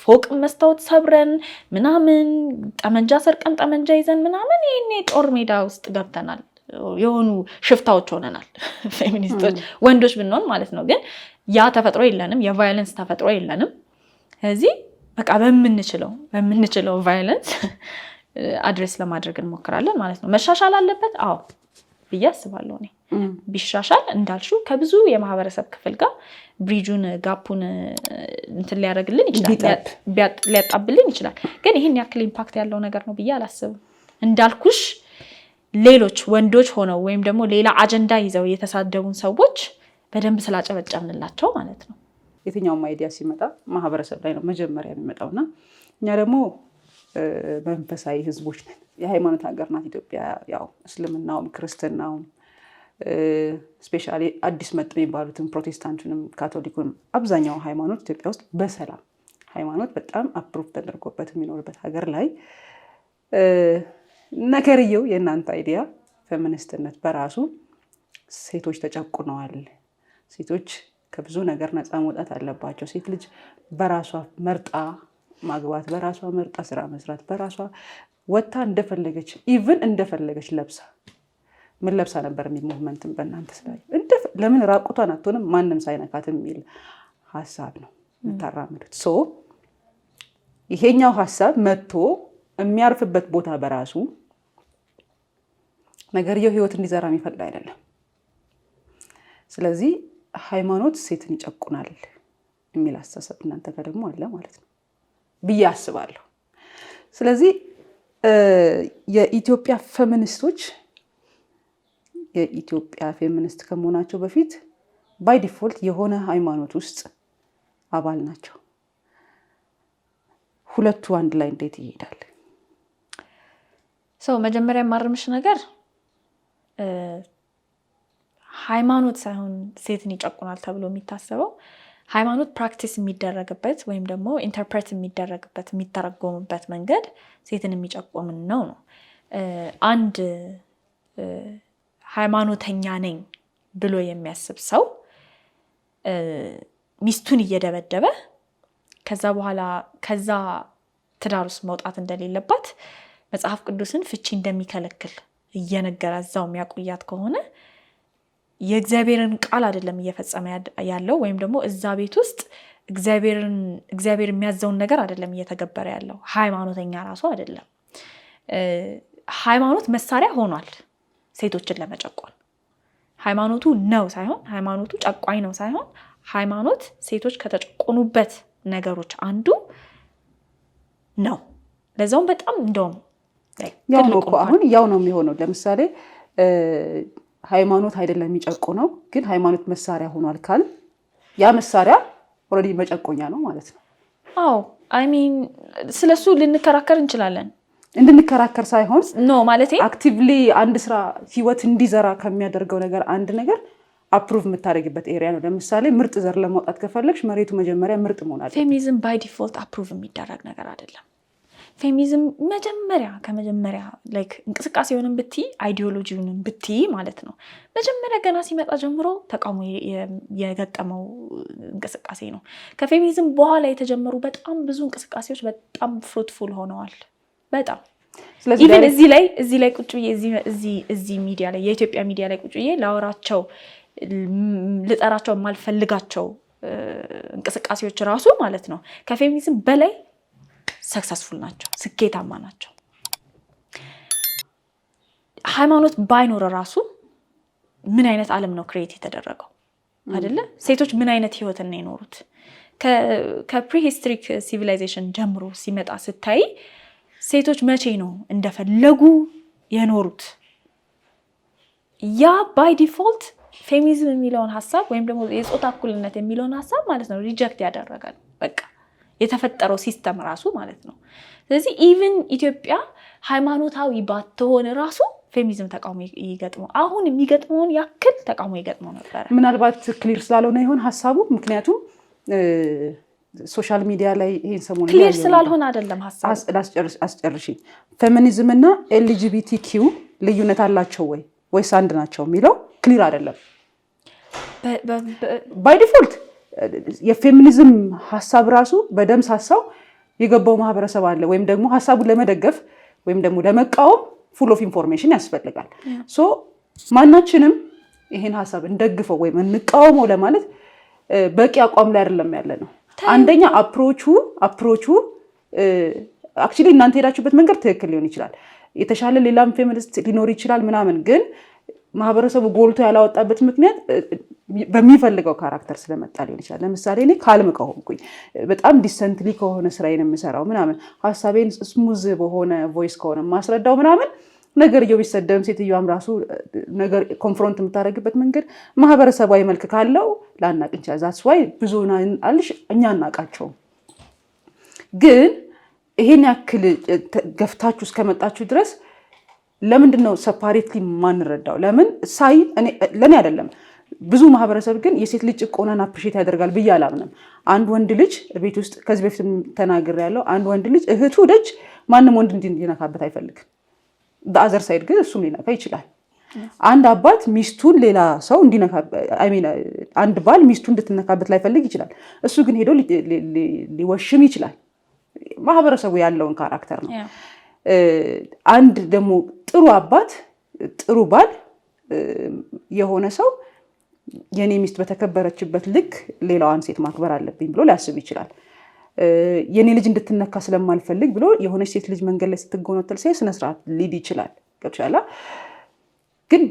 ፎቅ መስታወት ሰብረን ምናምን ጠመንጃ ሰርቀን ጠመንጃ ይዘን ምናምን ይሄኔ ጦር ሜዳ ውስጥ ገብተናል። የሆኑ ሽፍታዎች ሆነናል ፌሚኒስቶች ወንዶች ብንሆን ማለት ነው። ግን ያ ተፈጥሮ የለንም፣ የቫዮለንስ ተፈጥሮ የለንም። ስለዚህ በቃ በምንችለው ቫዮለንስ አድሬስ ለማድረግ እንሞክራለን ማለት ነው። መሻሻል አለበት አዎ ብዬ አስባለሁ። እኔ ቢሻሻል እንዳልሽው ከብዙ የማህበረሰብ ክፍል ጋር ብሪጁን ጋፑን እንትን ሊያደርግልን ይችላል፣ ሊያጣብልን ይችላል። ግን ይሄን ያክል ኢምፓክት ያለው ነገር ነው ብዬ አላስብም። እንዳልኩሽ ሌሎች ወንዶች ሆነው ወይም ደግሞ ሌላ አጀንዳ ይዘው የተሳደቡን ሰዎች በደንብ ስላጨበጨብንላቸው ማለት ነው። የትኛውም አይዲያ ሲመጣ ማህበረሰብ ላይ ነው መጀመሪያ የሚመጣውና እኛ ደግሞ መንፈሳዊ ህዝቦች ነን። የሃይማኖት ሀገር ናት ኢትዮጵያ። ያው እስልምናውም ክርስትናውም ስፔሻሊ አዲስ መጥ የሚባሉትን ፕሮቴስታንቱንም ካቶሊኩንም አብዛኛው ሃይማኖት ኢትዮጵያ ውስጥ በሰላም ሃይማኖት በጣም አፕሩቭ ተደርጎበት የሚኖርበት ሀገር ላይ ነገርየው የእናንተ አይዲያ ፌሚኒስትነት በራሱ ሴቶች ተጨቁነዋል፣ ሴቶች ከብዙ ነገር ነፃ መውጣት አለባቸው፣ ሴት ልጅ በራሷ መርጣ ማግባት፣ በራሷ መርጣ ስራ መስራት፣ በራሷ ወታ እንደፈለገች ኢቭን እንደፈለገች ለብሳ ምን ለብሳ ነበር የሚል ሙቭመንትን በእናንተ ስላይ ለምን ራቁቷን አትሆንም ማንም ሳይነካትም የሚል ሀሳብ ነው የምታራምዱት። ሶ ይሄኛው ሀሳብ መጥቶ የሚያርፍበት ቦታ በራሱ ነገርየው ህይወት እንዲዘራ የሚፈቅድ አይደለም። ስለዚህ ሃይማኖት ሴትን ይጨቁናል የሚል አስተሳሰብ እናንተ ጋር ደግሞ አለ ማለት ነው ብዬ አስባለሁ። ስለዚህ የኢትዮጵያ ፌሚኒስቶች የኢትዮጵያ ፌሚኒስት ከመሆናቸው በፊት ባይ ዲፎልት የሆነ ሃይማኖት ውስጥ አባል ናቸው። ሁለቱ አንድ ላይ እንዴት ይሄዳል? መጀመሪያ ማርምሽ ነገር ሃይማኖት ሳይሆን ሴትን ይጨቁናል ተብሎ የሚታሰበው ሃይማኖት ፕራክቲስ የሚደረግበት ወይም ደግሞ ኢንተርፕሬት የሚደረግበት የሚተረጎምበት መንገድ ሴትን የሚጨቁም ነው። አንድ ሃይማኖተኛ ነኝ ብሎ የሚያስብ ሰው ሚስቱን እየደበደበ ከዛ ትዳር ውስጥ መውጣት እንደሌለባት መጽሐፍ ቅዱስን ፍቺ እንደሚከለክል እየነገረ እዛው የሚያቆያት ከሆነ የእግዚአብሔርን ቃል አይደለም እየፈጸመ ያለው ወይም ደግሞ እዛ ቤት ውስጥ እግዚአብሔር የሚያዘውን ነገር አይደለም እየተገበረ ያለው። ሃይማኖተኛ ራሱ አይደለም። ሃይማኖት መሳሪያ ሆኗል ሴቶችን ለመጨቆን። ሃይማኖቱ ነው ሳይሆን ሃይማኖቱ ጨቋኝ ነው ሳይሆን ሃይማኖት ሴቶች ከተጨቆኑበት ነገሮች አንዱ ነው። ለዛውም በጣም እንደውም ያው ነው እኮ አሁን ያው ነው የሚሆነው። ለምሳሌ ሃይማኖት አይደለም የሚጨቁነው ግን ሃይማኖት መሳሪያ ሆኗል ካል ያ መሳሪያ ኦልሬዲ መጨቆኛ ነው ማለት ነው። አዎ አይ ሚን ስለሱ ልንከራከር እንችላለን። እንድንከራከር ሳይሆን ኖ ማለት አክቲቭሊ አንድ ስራ ህይወት እንዲዘራ ከሚያደርገው ነገር አንድ ነገር አፕሩቭ የምታደርግበት ኤሪያ ነው። ለምሳሌ ምርጥ ዘር ለማውጣት ከፈለግሽ መሬቱ መጀመሪያ ምርጥ መሆን አለበት። ፌሚኒዝም ባይ ዲፎልት አፕሩቭ የሚደረግ ነገር አይደለም። ፌሚኒዝም ከመጀመሪያ ላይክ እንቅስቃሴውንም ብትይ አይዲዮሎጂውንም ብትይ ማለት ነው መጀመሪያ ገና ሲመጣ ጀምሮ ተቃውሞ የገጠመው እንቅስቃሴ ነው። ከፌሚኒዝም በኋላ የተጀመሩ በጣም ብዙ እንቅስቃሴዎች በጣም ፍሩትፉል ሆነዋል። በጣም ኢቭን እዚህ ላይ ቁጭ ብዬ እዚህ ሚዲያ ላይ የኢትዮጵያ ሚዲያ ላይ ቁጭ ብዬ ላወራቸው ልጠራቸው የማልፈልጋቸው እንቅስቃሴዎች ራሱ ማለት ነው ከፌሚኒዝም በላይ ሰክሰስፉል ናቸው፣ ስኬታማ ናቸው። ሃይማኖት ባይኖር ራሱ ምን አይነት ዓለም ነው ክሬት የተደረገው አይደለ? ሴቶች ምን አይነት ህይወትን ነው የኖሩት? ከፕሪሂስትሪክ ሲቪላይዜሽን ጀምሮ ሲመጣ ስታይ ሴቶች መቼ ነው እንደፈለጉ የኖሩት? ያ ባይ ዲፎልት ፌሚኒዝም የሚለውን ሀሳብ ወይም ደግሞ የጾታ እኩልነት የሚለውን ሀሳብ ማለት ነው ሪጀክት ያደረጋል። በቃ የተፈጠረው ሲስተም ራሱ ማለት ነው። ስለዚህ ኢቭን ኢትዮጵያ ሃይማኖታዊ ባትሆን ራሱ ፌሚኒዝም ተቃውሞ ይገጥመው አሁን የሚገጥመውን ያክል ተቃውሞ ይገጥመው ነበር። ምናልባት ክሊር ስላልሆነ ይሆን ሀሳቡ? ምክንያቱም ሶሻል ሚዲያ ላይ ይሄን ሰሞኑን ክሊር ስላልሆነ አይደለም ሀሳቡ። አስጨርሺ። ፌሚኒዝም እና ኤልጂቢቲኪ ልዩነት አላቸው ወይስ አንድ ናቸው የሚለው ክሊር አይደለም። ባይ ዲፎልት የፌሚኒዝም ሀሳብ ራሱ በደምብ ሀሳብ የገባው ማህበረሰብ አለ፣ ወይም ደግሞ ሀሳቡን ለመደገፍ ወይም ደግሞ ለመቃወም ፉል ኦፍ ኢንፎርሜሽን ያስፈልጋል። ሶ ማናችንም ይሄን ሀሳብ እንደግፈው ወይም እንቃወመው ለማለት በቂ አቋም ላይ አይደለም ያለ ነው። አንደኛ አፕሮቹ አክቹሊ እናንተ ሄዳችሁበት መንገድ ትክክል ሊሆን ይችላል፣ የተሻለ ሌላም ፌሚኒስት ሊኖር ይችላል ምናምን፣ ግን ማህበረሰቡ ጎልቶ ያላወጣበት ምክንያት በሚፈልገው ካራክተር ስለመጣ ሊሆን ይችላል። ለምሳሌ እኔ ካልም ከሆንኩኝ በጣም ዲሰንትሊ ከሆነ ስራዬን የምሰራው ምናምን ሀሳቤን ስሙዝ በሆነ ቮይስ ከሆነ ማስረዳው ምናምን ነገርየው ቢሰደብም ሴትዮዋም ራሱ ነገር ኮንፍሮንት የምታደርግበት መንገድ ማህበረሰባዊ መልክ ካለው ላናቅ እንችላለን። ዛትስ ዋይ ብዙ አልሽ እኛ አናቃቸውም። ግን ይሄን ያክል ገፍታችሁ እስከመጣችሁ ድረስ ለምንድን ነው ሰፓሬትሊ ማንረዳው? ለምን ሳይ ለኔ አይደለም ብዙ ማህበረሰብ ግን የሴት ልጅ ጭቆናን አፕሪሼት ያደርጋል ብዬ አላምንም። አንድ ወንድ ልጅ ቤት ውስጥ ከዚህ በፊት ተናግሬያለሁ፣ አንድ ወንድ ልጅ እህቱ ደጅ ማንም ወንድ እንዲነካበት አይፈልግም። በአዘር ሳይድ ግን እሱም ሊነካ ይችላል። አንድ አባት ሚስቱን ሌላ ሰው አንድ ባል ሚስቱን እንድትነካበት ላይፈልግ ይችላል። እሱ ግን ሄዶ ሊወሽም ይችላል። ማህበረሰቡ ያለውን ካራክተር ነው። አንድ ደግሞ ጥሩ አባት ጥሩ ባል የሆነ ሰው የኔ ሚስት በተከበረችበት ልክ ሌላዋን ሴት ማክበር አለብኝ ብሎ ሊያስብ ይችላል። የኔ ልጅ እንድትነካ ስለማልፈልግ ብሎ የሆነች ሴት ልጅ መንገድ ላይ ስትጎነተል ሳይ ስነ ስርዓት ሊድ ይችላል። ገብቻላ። ግን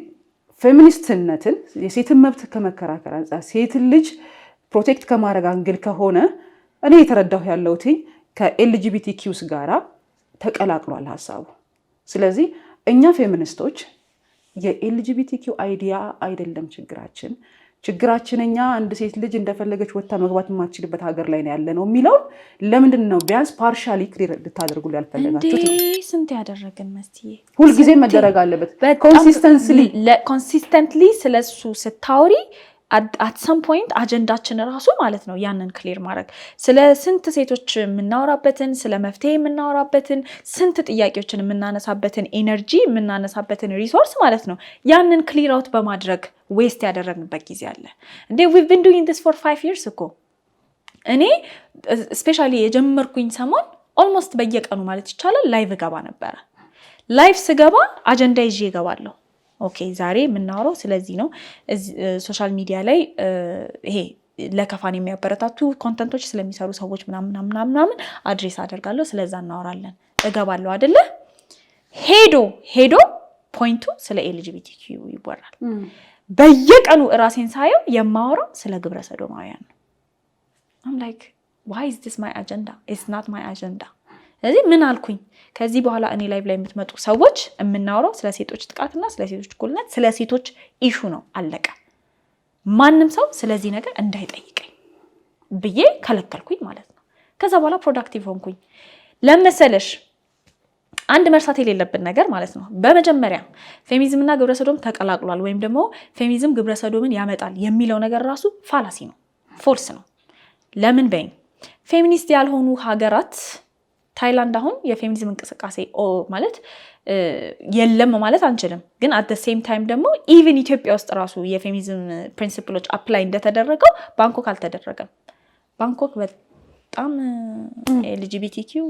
ፌሚኒስትነትን የሴትን መብት ከመከራከር አንጻር ሴትን ልጅ ፕሮቴክት ከማድረግ አንግል ከሆነ እኔ የተረዳሁ ያለሁት ከኤልጂቢቲኪውስ ጋራ ተቀላቅሏል ሀሳቡ። ስለዚህ እኛ ፌሚኒስቶች የኤልጂቢቲኪው አይዲያ አይደለም ችግራችን እኛ አንድ ሴት ልጅ እንደፈለገች ወጣ መግባት የማትችልበት ሀገር ላይ ነው ያለ ነው የሚለው ለምንድን ነው ቢያንስ ፓርሻሊ ክሊር ልታደርጉ ያልፈለጋችሁት ነው? ስንት ያደረግን መስዬ ሁልጊዜ መደረግ አለበት። ኮንሲስተንትሊ ስለሱ ስታወሪ አት ሰም ፖይንት አጀንዳችን ራሱ ማለት ነው ያንን ክሊር ማድረግ ስለ ስንት ሴቶች የምናወራበትን ስለ መፍትሄ የምናወራበትን ስንት ጥያቄዎችን የምናነሳበትን ኤነርጂ የምናነሳበትን ሪሶርስ ማለት ነው ያንን ክሊር አውት በማድረግ ዌስት ያደረግንበት ጊዜ አለ እንዴ። we've been doing this for 5 years እኮ እኔ ስፔሻሊ የጀመርኩኝ ሰሞን ኦልሞስት በየቀኑ ማለት ይቻላል ላይቭ ገባ ነበር። ላይቭ ስገባ አጀንዳ ይዤ እገባለሁ። ኦኬ ዛሬ የምናወራው ስለዚህ ነው። ሶሻል ሚዲያ ላይ ይሄ ለከፋን የሚያበረታቱ ኮንተንቶች ስለሚሰሩ ሰዎች ምናምን አድሬስ አደርጋለሁ፣ ስለዛ እናወራለን። እገባለሁ አይደለ? ሄዶ ፖይንቱ ስለ ኤልጂቢቲኪዩ ይወራል። በየቀኑ እራሴን ሳየው የማወራው ስለ ግብረ ሰዶማውያን ነው። I'm like why is this my agenda? It's not my agenda. ስለዚህ ምን አልኩኝ? ከዚህ በኋላ እኔ ላይቭ ላይ የምትመጡ ሰዎች የምናወራው ስለ ሴቶች ጥቃትና ስለ ሴቶች እኩልነት ስለ ሴቶች ኢሹ ነው፣ አለቀ። ማንም ሰው ስለዚህ ነገር እንዳይጠይቀኝ ብዬ ከለከልኩኝ ማለት ነው። ከዛ በኋላ ፕሮዳክቲቭ ሆንኩኝ። ለመሰለሽ አንድ መርሳት የሌለብን ነገር ማለት ነው፣ በመጀመሪያ ፌሚኒዝምና ግብረሰዶም ተቀላቅሏል ወይም ደግሞ ፌሚኒዝም ግብረሰዶምን ያመጣል የሚለው ነገር ራሱ ፋላሲ ነው፣ ፎልስ ነው። ለምን በይኝ፣ ፌሚኒስት ያልሆኑ ሀገራት ታይላንድ አሁን የፌሚኒዝም እንቅስቃሴ ማለት የለም ማለት አንችልም፣ ግን አት ዘ ሴም ታይም ደግሞ ኢቭን ኢትዮጵያ ውስጥ ራሱ የፌሚኒዝም ፕሪንሲፕሎች አፕላይ እንደተደረገው ባንኮክ አልተደረገም። ባንኮክ በጣም ኤልጂቢቲኪው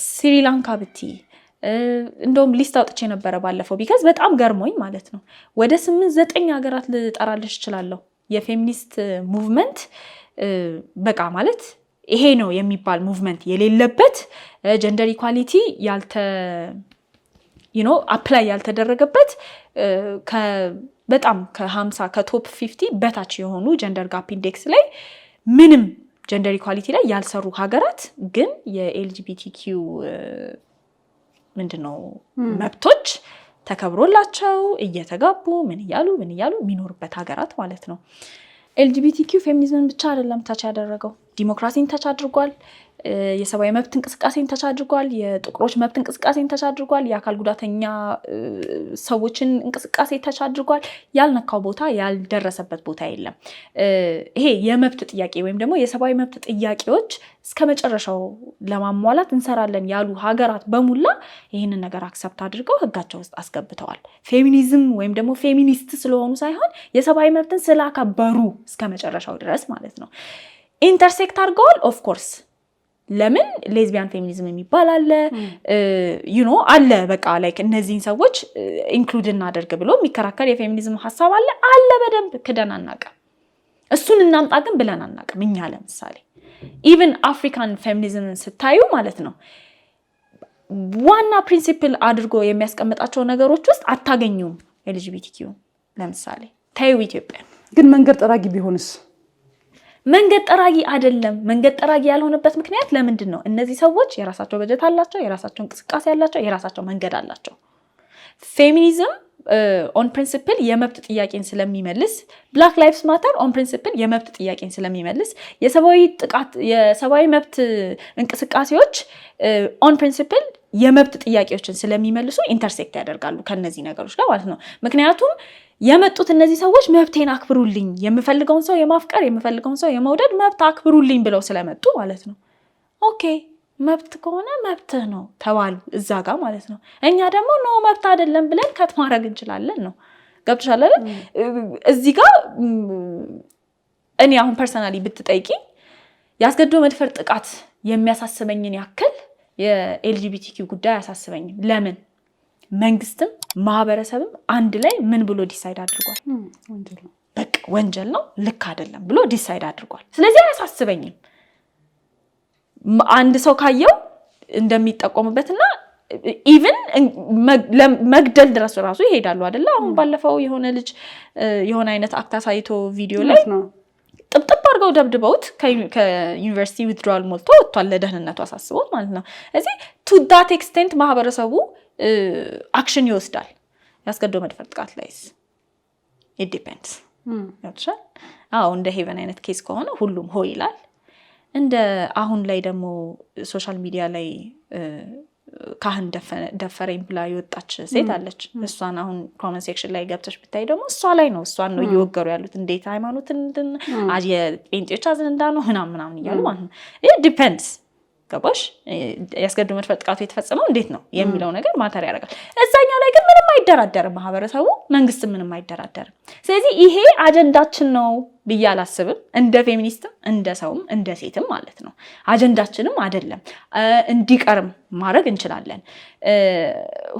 ስሪላንካ ብቲ እንደውም ሊስት አውጥቼ ነበረ ባለፈው ቢካዝ በጣም ገርሞኝ ማለት ነው። ወደ 8-9 ሀገራት ልጠራልሽ እችላለሁ የፌሚኒስት ሙቭመንት በቃ ማለት ይሄ ነው የሚባል ሙቭመንት የሌለበት ጀንደር ኢኳሊቲ አፕላይ ያልተደረገበት በጣም ከ50 ከቶፕ 50 በታች የሆኑ ጀንደር ጋፕ ኢንዴክስ ላይ ምንም ጀንደር ኢኳሊቲ ላይ ያልሰሩ ሀገራት ግን የኤልጂቢቲኪዩ ምንድነው መብቶች ተከብሮላቸው እየተጋቡ ምን እያሉ የሚኖርበት ሀገራት ማለት ነው። ኤልጂቢቲኪዩ ፌሚኒዝምን ብቻ አይደለም ታች ያደረገው፣ ዲሞክራሲን ታች አድርጓል፣ የሰብአዊ መብት እንቅስቃሴን ታች አድርጓል፣ የጥቁሮች መብት እንቅስቃሴን ታች አድርጓል፣ የአካል ጉዳተኛ ሰዎችን እንቅስቃሴ ታች አድርጓል። ያልነካው ቦታ ያልደረሰበት ቦታ የለም። ይሄ የመብት ጥያቄ ወይም ደግሞ የሰብአዊ መብት ጥያቄዎች እስከ መጨረሻው ለማሟላት እንሰራለን ያሉ ሀገራት በሙላ ይህንን ነገር አክሰፕት አድርገው ህጋቸው ውስጥ አስገብተዋል። ፌሚኒዝም ወይም ደግሞ ፌሚኒስት ስለሆኑ ሳይሆን የሰብአዊ መብትን ስላከበሩ እስከ መጨረሻው ድረስ ማለት ነው። ኢንተርሴክት አድርገዋል ኦፍኮርስ። ለምን ሌዝቢያን ፌሚኒዝም የሚባል አለ አለ በቃ ላይክ እነዚህን ሰዎች ኢንክሉድ እናደርግ ብሎ የሚከራከር የፌሚኒዝም ሀሳብ አለ በደንብ ክደን አናውቅም። እሱን እናምጣ ግን ብለን አናውቅም። እኛ ለምሳሌ ኢቨን አፍሪካን ፌሚኒዝም ስታዩ ማለት ነው ዋና ፕሪንሲፕል አድርጎ የሚያስቀምጣቸው ነገሮች ውስጥ አታገኙም ኤልጂቢቲኪዩ። ለምሳሌ ታዩ ኢትዮጵያ ግን መንገድ ጠራጊ ቢሆንስ? መንገድ ጠራጊ አይደለም። መንገድ ጠራጊ ያልሆነበት ምክንያት ለምንድን ነው? እነዚህ ሰዎች የራሳቸው በጀት አላቸው፣ የራሳቸው እንቅስቃሴ አላቸው፣ የራሳቸው መንገድ አላቸው። ፌሚኒዝም ኦን ፕሪንሲፕል የመብት ጥያቄን ስለሚመልስ፣ ብላክ ላይቭስ ማተር ኦን ፕሪንሲፕል የመብት ጥያቄን ስለሚመልስ፣ የሰብአዊ መብት እንቅስቃሴዎች ኦን ፕሪንሲፕል የመብት ጥያቄዎችን ስለሚመልሱ ኢንተርሴክት ያደርጋሉ ከነዚህ ነገሮች ጋር ማለት ነው። ምክንያቱም የመጡት እነዚህ ሰዎች መብቴን አክብሩልኝ፣ የምፈልገውን ሰው የማፍቀር የምፈልገውን ሰው የመውደድ መብት አክብሩልኝ ብለው ስለመጡ ማለት ነው። ኦኬ መብት ከሆነ መብትህ ነው ተባሉ እዛ ጋር ማለት ነው። እኛ ደግሞ ኖ መብት አይደለም ብለን ከት ማድረግ እንችላለን ነው። ገብቶሻል አይደል? እዚህ ጋር እኔ አሁን ፐርሰናሊ ብትጠይቂ ያስገድዶ መድፈር ጥቃት የሚያሳስበኝን ያክል የኤልጂቢቲኪው ጉዳይ አያሳስበኝም። ለምን? መንግስትም ማህበረሰብም አንድ ላይ ምን ብሎ ዲሳይድ አድርጓል? በቃ ወንጀል ነው ልክ አይደለም ብሎ ዲሳይድ አድርጓል። ስለዚህ አያሳስበኝም። አንድ ሰው ካየው እንደሚጠቆምበትና ኢቭን መግደል ድረስ ራሱ ይሄዳሉ አይደለ? አሁን ባለፈው የሆነ ልጅ የሆነ አይነት አክት አሳይቶ ቪዲዮ ላይ ጥብጥብ አድርገው ደብድበውት ከዩኒቨርሲቲ ዊዝድራል ሞልቶ ወጥቷል፣ ለደህንነቱ አሳስቦት ማለት ነው። እዚህ ቱ ዳት ኤክስቴንት ማህበረሰቡ አክሽን ይወስዳል። ያስገድዶ መድፈር ጥቃት ላይስ ኢት ዲፔንድስ። እንደ ሄቨን አይነት ኬስ ከሆነ ሁሉም ሆ ይላል። እንደ አሁን ላይ ደግሞ ሶሻል ሚዲያ ላይ ካህን ደፈረኝ ብላ የወጣች ሴት አለች። እሷን አሁን ኮመንት ሴክሽን ላይ ገብተሽ ብታይ ደግሞ እሷን ነው እየወገሩ ያሉት። እንዴት ሃይማኖትን የጴንጤዎች አጀንዳ ነው ምናምን እያሉ ማለት ነው። ይህ ዲፔንድስ። ገባሽ? ያስገድዶ መድፈር ጥቃቱ የተፈጸመው እንዴት ነው የሚለው ነገር ማተር ያደርጋል። እዛኛው ላይ ግን ምንም አይደራደርም ማህበረሰቡ፣ መንግስት ምንም አይደራደርም። ስለዚህ ይሄ አጀንዳችን ነው ብዬ አላስብም። እንደ ፌሚኒስትም እንደ ሰውም እንደ ሴትም ማለት ነው። አጀንዳችንም አይደለም። እንዲቀርም ማድረግ እንችላለን።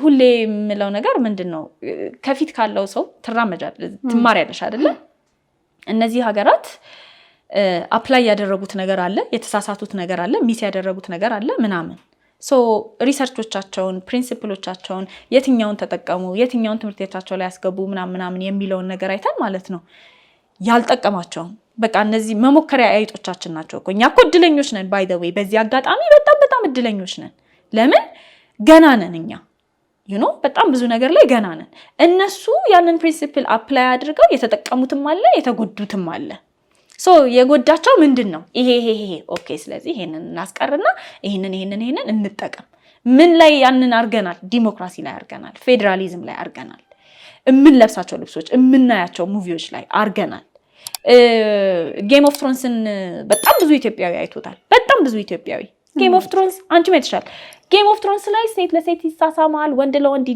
ሁሌ የምለው ነገር ምንድን ነው፣ ከፊት ካለው ሰው ትማሪያለሽ አይደለም? እነዚህ ሀገራት አፕላይ ያደረጉት ነገር አለ፣ የተሳሳቱት ነገር አለ፣ ሚስ ያደረጉት ነገር አለ ምናምን። ሪሰርቾቻቸውን ፕሪንሲፕሎቻቸውን የትኛውን ተጠቀሙ፣ የትኛውን ትምህርት ቤታቸው ላይ ያስገቡ ምናምን የሚለውን ነገር አይተን ማለት ነው ያልጠቀማቸውም በቃ እነዚህ መሞከሪያ አይጦቻችን ናቸው እኮ። እኛ እኮ እድለኞች ነን ባይ ዘ ዌይ። በዚህ አጋጣሚ በጣም እድለኞች ነን። ለምን? ገና ነን እኛ በጣም ብዙ ነገር ላይ ገና ነን። እነሱ ያንን ፕሪንሲፕል አፕላይ አድርገው የተጠቀሙትም አለ፣ የተጎዱትም አለ። የጎዳቸው ምንድን ነው? ይሄ ኦኬ፣ ስለዚህ ይሄንን እናስቀርና ይሄንን እንጠቀም። ምን ላይ ያንን አርገናል? ዲሞክራሲ ላይ አርገናል፣ ፌዴራሊዝም ላይ አርገናል፣ የምንለብሳቸው ልብሶች፣ የምናያቸው ሙቪዎች ላይ አርገናል። ጌም ኦፍ ትሮንስን በጣም ብዙ ኢትዮጵያዊ አይቶታል። በጣም ብዙ ኢትዮጵያዊ ጌም ኦፍ ትሮንስ አንቺም አይተሻል። ጌም ኦፍ ትሮንስ ላይ ሴት ለሴት ይሳሳማል፣ ወንድ ለወንድ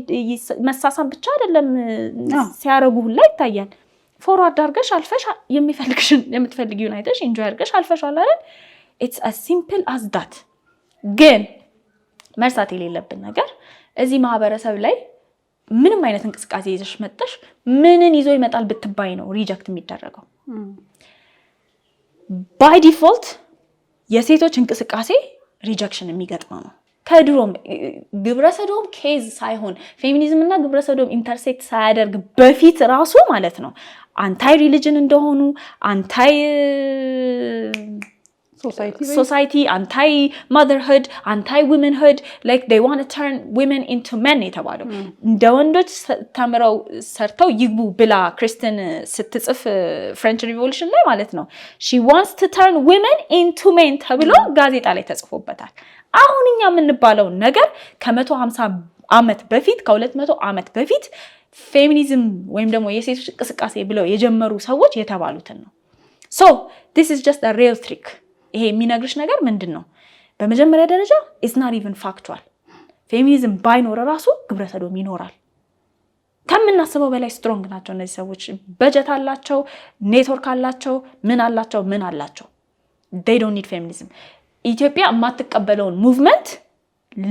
መሳሳም ብቻ አይደለም ሲያረጉ ሁላ ይታያል። ፎርዋርድ አድርገሽ አልፈሽ የምትፈልጊውን አይተሽ ኢንጆይ አድርገሽ አልፈሻል አይደል? ኢትስ አስ ሲምፕል አስ ዳት። ግን መርሳት የሌለብን ነገር እዚህ ማህበረሰብ ላይ ምንም አይነት እንቅስቃሴ ይዘሽ መጣሽ ምንን ይዞ ይመጣል ብትባይ ነው ሪጀክት የሚደረገው። ባይ ዲፎልት የሴቶች እንቅስቃሴ ሪጀክሽን የሚገጥመው ነው። ከድሮም ግብረሰዶም ኬዝ ሳይሆን ፌሚኒዝም እና ግብረሰዶም ኢንተርሴክት ሳያደርግ በፊት ራሱ ማለት ነው አንታይ ሪሊጅን እንደሆኑ አንታይ society anti-motherhood anti-womanhood like they want to turn women into men የተባለው እንደ ወንዶች ተምረው ሰርተው ይግቡ ብላ ክሪስቲን ስትጽፍ ፍሬንች ሪቮሉሽን ላይ ማለት ነው she wants to turn women into men ተብሎ ጋዜጣ ላይ ተጽፎበታል አሁን እኛ የምንባለው ነገር ከ150 ዓመት በፊት ከ200 ዓመት በፊት ፌሚኒዝም ወይም ደግሞ የሴቶች እንቅስቃሴ ብለው የጀመሩ ሰዎች የተባሉትን ነው so this is just a real trick ይሄ የሚነግርሽ ነገር ምንድነው በመጀመሪያ ደረጃ it's not even factual ፌሚኒዝም ባይኖር ራሱ ግብረሰዶም ይኖራል ከምናስበው በላይ ስትሮንግ ናቸው እነዚህ ሰዎች በጀት አላቸው ኔትወርክ አላቸው ምን አላቸው they don't need feminism ኢትዮጵያ የማትቀበለውን ሙቭመንት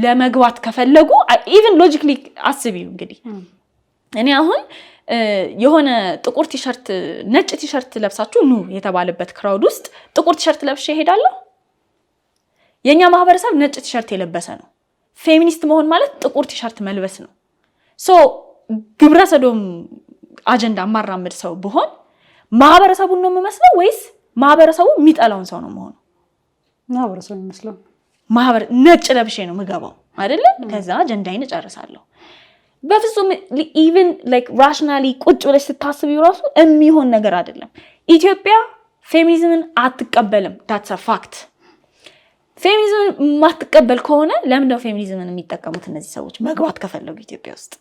ለመግባት ከፈለጉ even logically አስቢው እንግዲህ እኔ አሁን የሆነ ጥቁር ቲሸርት ነጭ ቲሸርት ለብሳችሁ ኑ የተባለበት ክራውድ ውስጥ ጥቁር ቲሸርት ለብሼ ሄዳለሁ የኛ ማህበረሰብ ነጭ ቲሸርት የለበሰ ነው ፌሚኒስት መሆን ማለት ጥቁር ቲሸርት መልበስ ነው ሶ ግብረሰዶም አጀንዳ ማራመድ ሰው በሆን ማህበረሰቡን ነው የምመስለው ወይስ ማህበረሰቡ የሚጠላውን ሰው ነው መሆኑ ማህበረሰቡ ይመስላል ነጭ ለብሼ ነው ምገባው አይደለ ከዛ አጀንዳዬን ጨርሳለሁ በፍጹም even like rationally ቁጭ ብለሽ ስታስቢው ራሱ የሚሆን ነገር አይደለም ኢትዮጵያ ፌሚኒዝምን አትቀበልም that's a fact ፌሚኒዝምን ማትቀበል ከሆነ ለምን ነው ፌሚኒዝምን የሚጠቀሙት እነዚህ ሰዎች መግባት ከፈለጉ ኢትዮጵያ ውስጥ